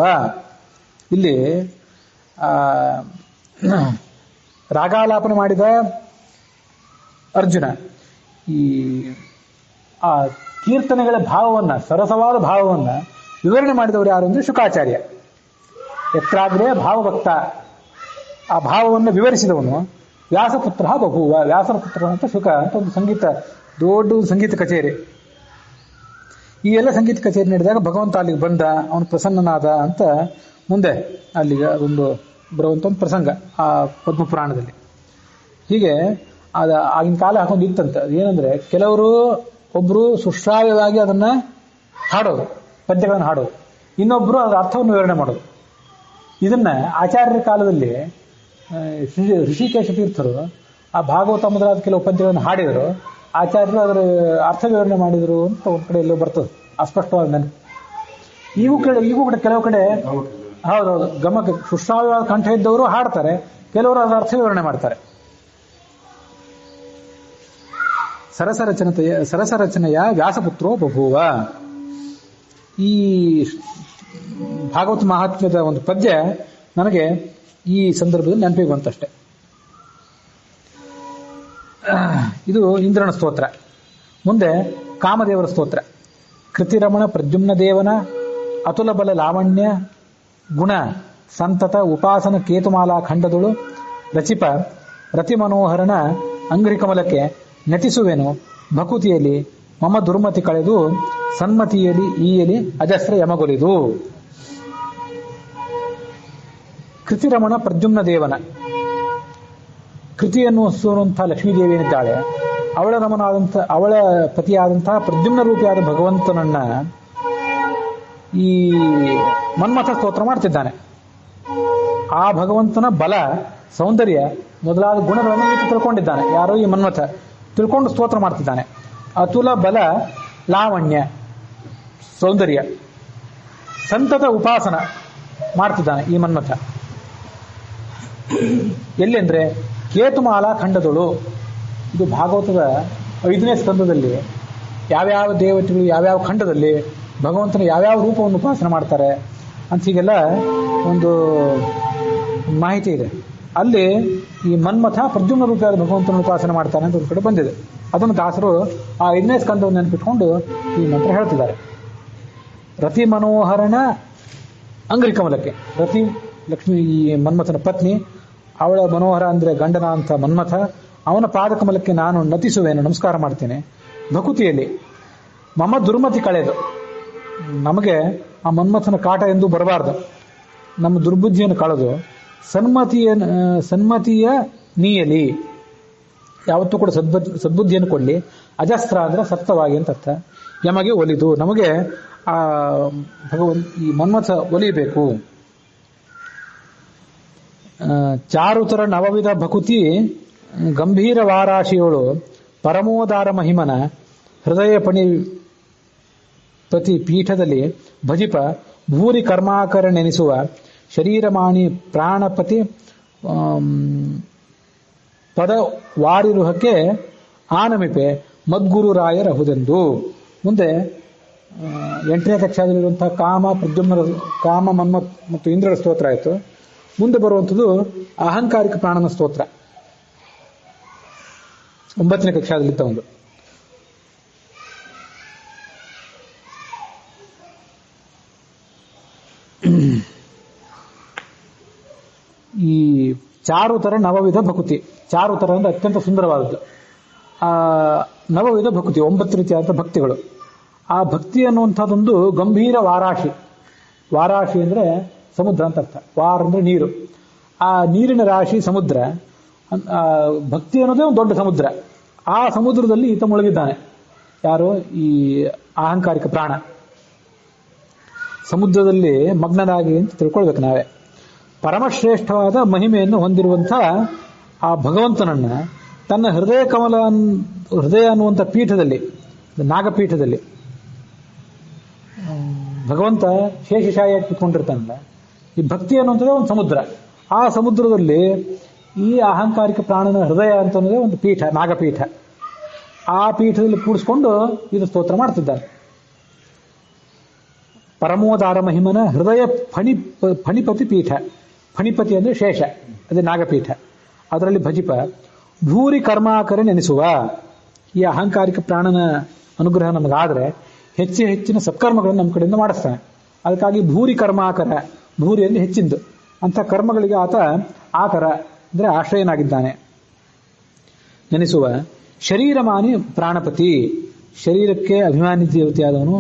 [SPEAKER 1] ಇಲ್ಲಿ ರಾಗಾಲಾಪನೆ ಮಾಡಿದ ಅರ್ಜುನ ಈ ಆ ಕೀರ್ತನೆಗಳ ಭಾವವನ್ನ, ಸರಸವಾದ ಭಾವವನ್ನ ವಿವರಣೆ ಮಾಡಿದವರು ಯಾರು ಅಂದ್ರೆ ಶುಕಾಚಾರ್ಯ. ಯತ್ರಾಗ್ರೇ ಭಾವಭಕ್ತ, ಆ ಭಾವವನ್ನು ವಿವರಿಸಿದವನು ವ್ಯಾಸಪುತ್ರ ಬಭೂವ. ವ್ಯಾಸರ ಪುತ್ರ ಅಂತ ಶುಕ ಅಂತ ಒಂದು ದೊಡ್ಡ ಸಂಗೀತ ಕಚೇರಿ. ಈ ಎಲ್ಲ ಸಂಗೀತ ಕಚೇರಿ ನಡೆದಾಗ ಭಗವಂತ ಅಲ್ಲಿಗೆ ಬಂದ, ಅವನು ಪ್ರಸನ್ನನಾದ ಅಂತ ಮುಂದೆ ಅಲ್ಲಿಗೆ ಅದೊಂದು ಬರುವಂತ ಒಂದು ಪ್ರಸಂಗ ಆ ಪದ್ಮಪುರಾಣದಲ್ಲಿ. ಹೀಗೆ ಆಗಿನ ಕಾಲ ಹಾಕೊಂಡು ಇತ್ತಂತ. ಏನಂದ್ರೆ ಒಬ್ರು ಸುಶ್ರಾವ್ಯವಾಗಿ ಅದನ್ನ ಹಾಡೋದು, ಪದ್ಯಗಳನ್ನು ಹಾಡೋದು, ಇನ್ನೊಬ್ರು ಅದರ ಅರ್ಥವನ್ನು ವಿವರಣೆ ಮಾಡೋದು. ಇದನ್ನ ಆಚಾರ್ಯರ ಕಾಲದಲ್ಲಿ ಋಷಿಕೇಶ ತೀರ್ಥರು ಆ ಭಾಗವತ ಮೊದಲಾದ ಕೆಲವು ಪದ್ಯಗಳನ್ನು ಹಾಡಿದರು, ಆಚಾರ್ಯರು ಅದರ ಅರ್ಥ ವಿವರಣೆ ಮಾಡಿದರು ಅಂತ ಒಂದ್ ಕಡೆ ಎಲ್ಲೋ ಬರ್ತದೆ ಅಸ್ಪಷ್ಟವಾದ ನೆನಪು. ಈಗೂ ಕೂಡ ಕೆಲವು ಕಡೆ ಹೌದೌದು ಗಮಕ ಸುಶ್ರಾವ್ಯವಾದ ಕಂಠ ಇದ್ದವರು ಹಾಡ್ತಾರೆ, ಕೆಲವರು ಅದರ ಅರ್ಥ ವಿವರಣೆ ಮಾಡ್ತಾರೆ. ಸರಸ ರಚನೆಯ ವ್ಯಾಸಪುತ್ರೋ ಬಭೂವ. ಈ ಭಾಗವತ ಮಹಾತ್ಮ್ಯದ ಒಂದು ಪದ್ಯ ನನಗೆ ಈ ಸಂದರ್ಭದಲ್ಲಿ ನೆನಪಿಗೆ ಬಂತಷ್ಟೆ. ಇದು ಇಂದ್ರನ ಸ್ತೋತ್ರ. ಮುಂದೆ ಕಾಮದೇವರ ಸ್ತೋತ್ರ. ಕೃತಿರಮಣ ಪ್ರದ್ಯುಮ್ನ ದೇವನ ಅತುಲ ಬಲ ಲಾವಣ್ಯ ಗುಣ ಸಂತತ ಉಪಾಸನ ಕೇತುಮಾಲಾ ಖಂಡದೊಳು ರಚಿಪ ರತಿ ಮನೋಹರನ ಅಂಗ್ರಿಕಮಲಕ್ಕೆ ನಟಿಸುವೆನು ಭಕುತಿಯಲ್ಲಿ ಮಮ ದುರ್ಮತಿ ಕಳೆದು ಸನ್ಮತಿಯಲ್ಲಿ ಈಯಲಿ ಅಜಸ್ರ ಯಮಗೊಲಿದು. ಕೃತಿರಮಣ ಪ್ರದ್ಯುಮ್ನ ದೇವನ, ಕೃತಿ ಅನ್ನುವಂತಹ ಲಕ್ಷ್ಮೀದೇವಿ ಏನಿದ್ದಾಳೆ ಅವಳ ಅವಳ ಪತಿಯಾದಂತಹ ಪ್ರದ್ಯುಮ್ನ ರೂಪಿಯಾದ ಭಗವಂತನನ್ನ ಈ ಮನ್ಮಥ ಸ್ತೋತ್ರ ಮಾಡ್ತಿದ್ದಾನೆ. ಆ ಭಗವಂತನ ಬಲ, ಸೌಂದರ್ಯ ಮೊದಲಾದ ಗುಣಗಳನ್ನು ಈತ ತಿಳ್ಕೊಂಡಿದ್ದಾನೆ. ಯಾರೋ ಈ ಮನ್ಮಥ ತಿಳ್ಕೊಂಡು ಸ್ತೋತ್ರ ಮಾಡ್ತಿದ್ದಾನೆ. ಅತುಲ ಬಲ, ಲಾವಣ್ಯ, ಸೌಂದರ್ಯ, ಸಂತತ ಉಪಾಸನ ಮಾಡ್ತಿದ್ದಾನೆ ಈ ಮನ್ಮಥ. ಎಲ್ಲೆಂದ್ರೆ ಕೇತುಮಾಲಾ ಖಂಡದಳು, ಇದು ಭಾಗವತದ 5ನೇ ಸ್ಕಂದದಲ್ಲಿ ಯಾವ್ಯಾವ ದೇವತೆಗಳು ಯಾವ್ಯಾವ ಖಂಡದಲ್ಲಿ ಭಗವಂತನ ಯಾವ್ಯಾವ ರೂಪವನ್ನು ಉಪಾಸನೆ ಮಾಡ್ತಾರೆ ಅಂತ ಹೀಗೆಲ್ಲ ಒಂದು ಮಾಹಿತಿ ಇದೆ. ಅಲ್ಲಿ ಈ ಮನ್ಮಥ ಪ್ರದ್ಯುಮ್ನ ರೂಪಿಯಾದ ಭಗವಂತನ ಉಪಾಸನೆ ಮಾಡ್ತಾನೆ ಅಂತ ಒಂದು ಕಡೆ ಬಂದಿದೆ. ಅದನ್ನು ದಾಸರು ಆ 5ನೇ ಸ್ಕಂದವನ್ನು ನೆನಪಿಟ್ಕೊಂಡು ಈ ಮಂತ್ರ ಹೇಳ್ತಿದ್ದಾರೆ. ರತಿ ಮನೋಹರನ ಅಂಗ್ರಿ ಕಮಲಕ್ಕೆ, ರತಿ ಲಕ್ಷ್ಮಿ ಈ ಮನ್ಮಥನ ಪತ್ನಿ, ಅವಳ ಮನೋಹರ ಅಂದ್ರೆ ಗಂಡನ ಅಂತ ಮನ್ಮಥ, ಅವನ ಪಾದಕಮಲಕ್ಕೆ ನಾನು ನತಿಸುವೇನು, ನಮಸ್ಕಾರ ಮಾಡ್ತೇನೆ. ಭಕುತಿಯಲ್ಲಿ ಮಮ ದುರ್ಮತಿ ಕಳೆದು, ನಮಗೆ ಆ ಮನ್ಮಥನ ಕಾಟ ಎಂದು ಬರಬಾರ್ದು, ನಮ್ಮ ದುರ್ಬುದ್ಧಿಯನ್ನು ಕಳೆದು ಸನ್ಮತಿಯ ನೀಯಲಿ, ಯಾವತ್ತೂ ಕೂಡ ಸದ್ಬುದ್ಧಿಯನ್ನು ಕೊಡಲಿ. ಅಜಸ್ತ್ರ ಅಂದ್ರೆ ಸತ್ತವಾಗಿ ಅಂತ ಅರ್ಥ. ಯಮಗೆ ಒಲಿದು, ನಮಗೆ ಆ ಈ ಮನ್ಮಥ ಒಲಿಯಬೇಕು. ಚಾರುತರ ನವವಿಧ ಭಕುತಿ ಗಂಭೀರ ವಾರಾಶಿಯೋಳು ಪರಮೋದಾರ ಮಹಿಮನ ಹೃದಯ ಪ್ರತಿ ಪೀಠದಲ್ಲಿ ಭಜಿಪ ಭೂರಿ ಕರ್ಮಾಕರ ನೆನೆಸುವ ಶರೀರಮಾನಿ ಪ್ರಾಣಪತಿ ಪದ ವಾರಿರುಹಕ್ಕೆ ಆನಮಿಪೆ ಮದ್ಗುರು ರಾಯರಹುದೆಂದು. ಮುಂದೆ 8ನೇ ಕಕ್ಷಾದಲ್ಲಿರುವಂತಹ ಕಾಮ ಪ್ರದ್ಯುಮ್ನ ಕಾಮ ಮನ್ಮತ್ ಮತ್ತು ಇಂದ್ರರ ಸ್ತೋತ್ರ ಆಯಿತು. ಮುಂದೆ ಬರುವಂಥದ್ದು ಅಹಂಕಾರಿಕ ಪ್ರಾಣನ ಸ್ತೋತ್ರ, 9ನೇ ಕಕ್ಷಾದಲ್ಲಿದ್ದ ಒಂದು. ಈ ಚಾರುತರ ನವವಿಧ ಭಕುತಿ, ಚಾರುತರ ಅಂದ್ರೆ ಅತ್ಯಂತ ಸುಂದರವಾದದ್ದು. ಆ ನವವಿಧ ಭಕುತಿ 9 ರೀತಿಯಾದ ಭಕ್ತಿಗಳು. ಆ ಭಕ್ತಿ ಅನ್ನುವಂಥದ್ದೊಂದು ಗಂಭೀರ ವಾರಾಶಿ. ವಾರಾಶಿ ಅಂದ್ರೆ ಸಮುದ್ರ ಅಂತ ಅರ್ಥ. ವಾರ ಅಂದ್ರೆ ನೀರು, ಆ ನೀರಿನ ರಾಶಿ ಸಮುದ್ರ. ಭಕ್ತಿ ಅನ್ನೋದೇ ಒಂದು ದೊಡ್ಡ ಸಮುದ್ರ. ಆ ಸಮುದ್ರದಲ್ಲಿ ಈತ ಮುಳುಗಿದ್ದಾನೆ. ಯಾರು? ಈ ಅಹಂಕಾರಿಕ ಪ್ರಾಣ. ಸಮುದ್ರದಲ್ಲಿ ಮಗ್ನನಾಗಿ ಅಂತ ತಿಳ್ಕೊಳ್ಬೇಕು ನಾವೇ. ಪರಮಶ್ರೇಷ್ಠವಾದ ಮಹಿಮೆಯನ್ನು ಹೊಂದಿರುವಂತಹ ಆ ಭಗವಂತನನ್ನ ತನ್ನ ಹೃದಯ ಅನ್ನುವಂಥ ಪೀಠದಲ್ಲಿ, ನಾಗಪೀಠದಲ್ಲಿ ಭಗವಂತ ಶೇಷಶಾಹಿಯಾಗಿ ಕೂತ್ಕೊಂಡಿರ್ತಾನಲ್ಲ, ಈ ಭಕ್ತಿ ಅನ್ನುವಂಥದ್ದೇ ಒಂದು ಸಮುದ್ರ. ಆ ಸಮುದ್ರದಲ್ಲಿ ಈ ಅಹಂಕಾರಿಕ ಪ್ರಾಣನ ಹೃದಯ ಅಂತ ಅನ್ನೋದೇ ಒಂದು ಪೀಠ, ನಾಗಪೀಠ. ಆ ಪೀಠದಲ್ಲಿ ಕೂಡಿಸ್ಕೊಂಡು ಇದು ಸ್ತೋತ್ರ ಮಾಡ್ತಿದ್ದಾನೆ. ಪರಮೋದಾರ ಮಹಿಮನ ಹೃದಯ ಫಣಿಪತಿ ಪೀಠ. ಫಣಿಪತಿ ಅಂದ್ರೆ ಶೇಷ, ಅದೇ ನಾಗಪೀಠ. ಅದರಲ್ಲಿ ಭಜಿಪ ಭೂರಿ ಕರ್ಮಾಕರ ನೆನೆಸುವ. ಈ ಅಹಂಕಾರಿಕ ಪ್ರಾಣನ ಅನುಗ್ರಹ ನಮಗಾದ್ರೆ ಹೆಚ್ಚಿನ ಸತ್ಕರ್ಮಗಳನ್ನು ನಮ್ಮ ಕಡೆಯಿಂದ ಮಾಡಿಸ್ತಾನೆ. ಅದಕ್ಕಾಗಿ ಭೂರಿ ಕರ್ಮಾಕರ, ಭೂರಿ ಅಂದ್ರೆ ಹೆಚ್ಚಿಂದು ಅಂತ ಕರ್ಮಗಳಿಗೆ ಆತ ಆಕರ ಅಂದ್ರೆ ಆಶ್ರಯನಾಗಿದ್ದಾನೆ. ನೆನೆಸುವ ಶರೀರಮಾನಿ ಪ್ರಾಣಪತಿ, ಶರೀರಕ್ಕೆ ಅಭಿಮಾನಿ ದೇವತೆಯಾದವನು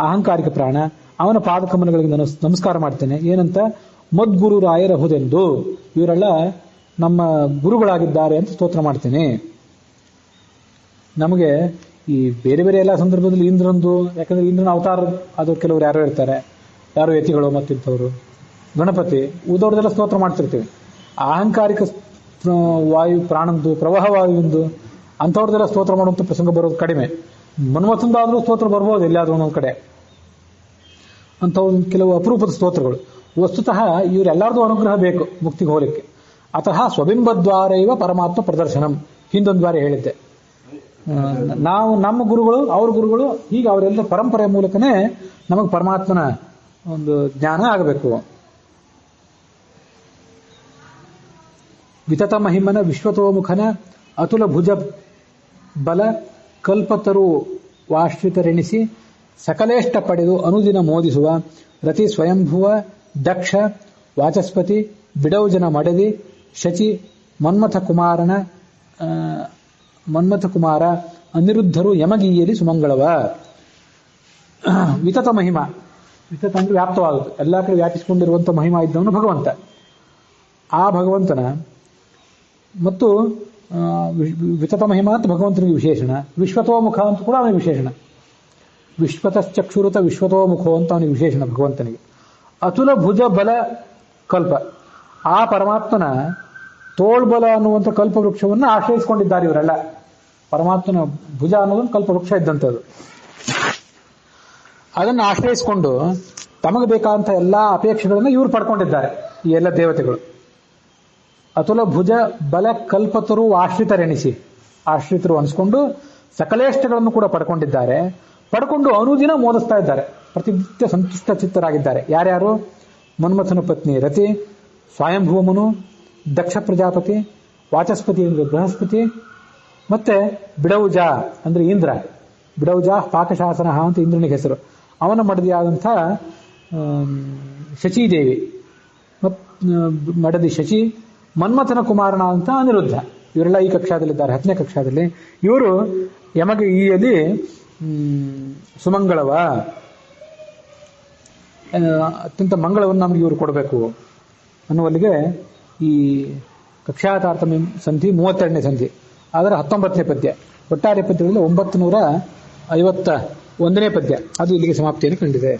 [SPEAKER 1] ಅಹಂಕಾರಿಕ ಪ್ರಾಣ, ಅವನ ಪಾದಕಮಲಗಳಿಗೆ ನಾನು ನಮಸ್ಕಾರ ಮಾಡ್ತೇನೆ. ಏನಂತ? ಮದ್ಗುರು ರಾಯರಹುದೆಂದು, ಇವರೆಲ್ಲ ನಮ್ಮ ಗುರುಗಳಾಗಿದ್ದಾರೆ ಅಂತ ಸ್ತೋತ್ರ ಮಾಡ್ತೇನೆ. ನಮಗೆ ಈ ಬೇರೆ ಬೇರೆ ಎಲ್ಲ ಸಂದರ್ಭದಲ್ಲಿ ಇಂದ್ರಂದು, ಯಾಕಂದ್ರೆ ಇಂದ್ರನ ಅವತಾರ ಅದು ಕೆಲವರು ಯಾರೋ ಇರ್ತಾರೆ, ಯಾರೋ ಯತಿಗಳು ಮತ್ತಿಂಥವ್ರು, ಗಣಪತಿ ಉದವ್ರದೆಲ್ಲ ಸ್ತೋತ್ರ ಮಾಡ್ತಿರ್ತೀವಿ. ಅಹಂಕಾರಿಕ ವಾಯು ಪ್ರಾಣಂದು, ಪ್ರವಾಹ ವಾಯುವಿಂದು ಅಂಥವ್ರದೆಲ್ಲ ಸ್ತೋತ್ರ ಮಾಡುವಂಥ ಪ್ರಸಂಗ ಬರೋದು ಕಡಿಮೆ. ಮನ್ಮಥಂದಾದ್ರೂ ಸ್ತೋತ್ರ ಬರ್ಬೋದು ಎಲ್ಲಾದ್ರೂ ಒಂದೊಂದು ಕಡೆ. ಅಂಥವು ಕೆಲವು ಅಪರೂಪದ ಸ್ತೋತ್ರಗಳು. ವಸ್ತುತಃ ಇವರೆಲ್ಲರದು ಅನುಗ್ರಹ ಬೇಕು ಮುಕ್ತಿಗೆ ಹೋಗಲಿಕ್ಕೆ. ಅತಃ ಸ್ವಬಿಂಬದ್ವಾರ ಇವ ಪರಮಾತ್ಮ ಪ್ರದರ್ಶನಂ, ಹಿಂದೊಂದು ಬಾರಿ ಹೇಳಿದ್ದೆ. ನಾವು ನಮ್ಮ ಗುರುಗಳು, ಅವ್ರ ಗುರುಗಳು, ಹೀಗೆ ಅವರೆಲ್ಲ ಪರಂಪರೆಯ ಮೂಲಕನೇ ನಮಗೆ ಪರಮಾತ್ಮನ ಒಂದು ಜ್ಞಾನ ಆಗಬೇಕು. ವಿತತ ಮಹಿಮನ ವಿಶ್ವತೋಮುಖನ ಅತುಲ ಭುಜ ಬಲ ಕಲ್ಪತರು ವಾಶ್ರಿತರೆಣಿಸಿ ಸಕಲೇಷ್ಟ ಪಡೆದು ಅನುದಿನ ಮೋದಿಸುವ ರತಿ ಸ್ವಯಂಭುವ ದಕ್ಷ ವಾಚಸ್ಪತಿ ಬಿಡೌಜನ ಮಡದಿ ಶಚಿ ಮನ್ಮಥ ಕುಮಾರ ಅನಿರುದ್ಧರು ಯಮಗೀಯಲಿ ಸುಮಂಗಳವ. ವಿತತ ಮಹಿಮ, ವಿತತ ಅಂದ್ರೆ ವ್ಯಾಪ್ತವಾಗುತ್ತೆ, ಎಲ್ಲಾ ಕಡೆ ವ್ಯಾಪಿಸಿಕೊಂಡಿರುವಂತಹ ಮಹಿಮಾ ಇದ್ದವನು ಭಗವಂತ. ಆ ಭಗವಂತನ ಮತ್ತು ವಿತತ ಮಹಿಮಾ ಅಂತ ಭಗವಂತನಿಗೆ ವಿಶೇಷಣ, ವಿಶ್ವತೋಮುಖ ಅಂತ ಕೂಡ ಅವನಿಗೆ ವಿಶೇಷಣ. ವಿಶ್ವತಶ್ಚಕ್ಷುರುತ ವಿಶ್ವತೋಮುಖೋ ಅಂತ ಅವನಿಗೆ ವಿಶೇಷಣ ಭಗವಂತನಿಗೆ. ಅತುಲ ಭುಜ ಬಲ ಕಲ್ಪ, ಆ ಪರಮಾತ್ಮನ ತೋಳ್ಬಲ ಅನ್ನುವಂಥ ಕಲ್ಪವೃಕ್ಷವನ್ನು ಆಶ್ರಯಿಸಿಕೊಂಡಿದ್ದಾರೆ ಇವರೆಲ್ಲ. ಪರಮಾತ್ಮನ ಭುಜ ಅನ್ನೋದೊಂದು ಕಲ್ಪವೃಕ್ಷ ಇದ್ದಂಥದ್ದು. ಅದನ್ನು ಆಶ್ರಯಿಸಿಕೊಂಡು ತಮಗೆ ಬೇಕಾದಂಥ ಎಲ್ಲ ಅಪೇಕ್ಷೆಗಳನ್ನು ಇವರು ಪಡ್ಕೊಂಡಿದ್ದಾರೆ, ಈ ಎಲ್ಲ ದೇವತೆಗಳು. ಅತುಲ ಭುಜ ಬಲ ಕಲ್ಪತರು ಆಶ್ರಿತರೆಣಿಸಿ, ಆಶ್ರಿತರು ಅನಿಸ್ಕೊಂಡು ಸಕಲೇಷ್ಟಗಳನ್ನು ಕೂಡ ಪಡ್ಕೊಂಡಿದ್ದಾರೆ. ಪಡ್ಕೊಂಡು ಅನುದಿನ ಮೋದಿಸ್ತಾ ಇದ್ದಾರೆ, ಪ್ರತಿನಿತ್ಯ ಸಂತುಷ್ಟ ಚಿತ್ತರಾಗಿದ್ದಾರೆ. ಯಾರ್ಯಾರು? ಮನ್ಮಥನ ಪತ್ನಿ ರತಿ, ಸ್ವಯಂಭೂಮನು, ದಕ್ಷ ಪ್ರಜಾಪತಿ, ವಾಚಸ್ಪತಿ ಅಂದ್ರೆ ಬೃಹಸ್ಪತಿ, ಮತ್ತೆ ಬಿಡೌಜ ಅಂದ್ರೆ ಇಂದ್ರ. ಬಿಡೌಜ ಪಾಕಶಾಸನ ಅಂತ ಇಂದ್ರನಿಗೆ ಹೆಸರು. ಅವನ ಮಡದಿಯಾದಂಥ ಶಚೀದೇವಿ, ಮಡದಿ ಶಚಿ, ಮನ್ಮಥನ ಕುಮಾರನ ಅಂತ ಅನಿರುದ್ಧ. ಇವರೆಲ್ಲ ಈ ಕಕ್ಷಾದಲ್ಲಿದ್ದಾರೆ, 10ನೇ ಕಕ್ಷಾದಲ್ಲಿ. ಇವರು ಯಮಗೆ ಈಯಲ್ಲಿ ಸುಮಂಗಳವ, ಅತ್ಯಂತ ಮಂಗಳವನ್ನು ನಮಗೆ ಇವರು ಕೊಡಬೇಕು ಅನ್ನುವಲ್ಲಿಗೆ ಈ ಕಕ್ಷಾತಾರತಮ್ಯ ಸಂಧಿ 32ನೇ ಸಂಧಿ, ಆದರೆ 19ನೇ ಪದ್ಯ. ಒಟ್ಟಾರೆ ಪದ್ಯಗಳಲ್ಲಿ 951ನೇ ಪದ್ಯ ಅದು ಇಲ್ಲಿಗೆ ಸಮಾಪ್ತಿಯನ್ನು ಕಂಡಿದೆ.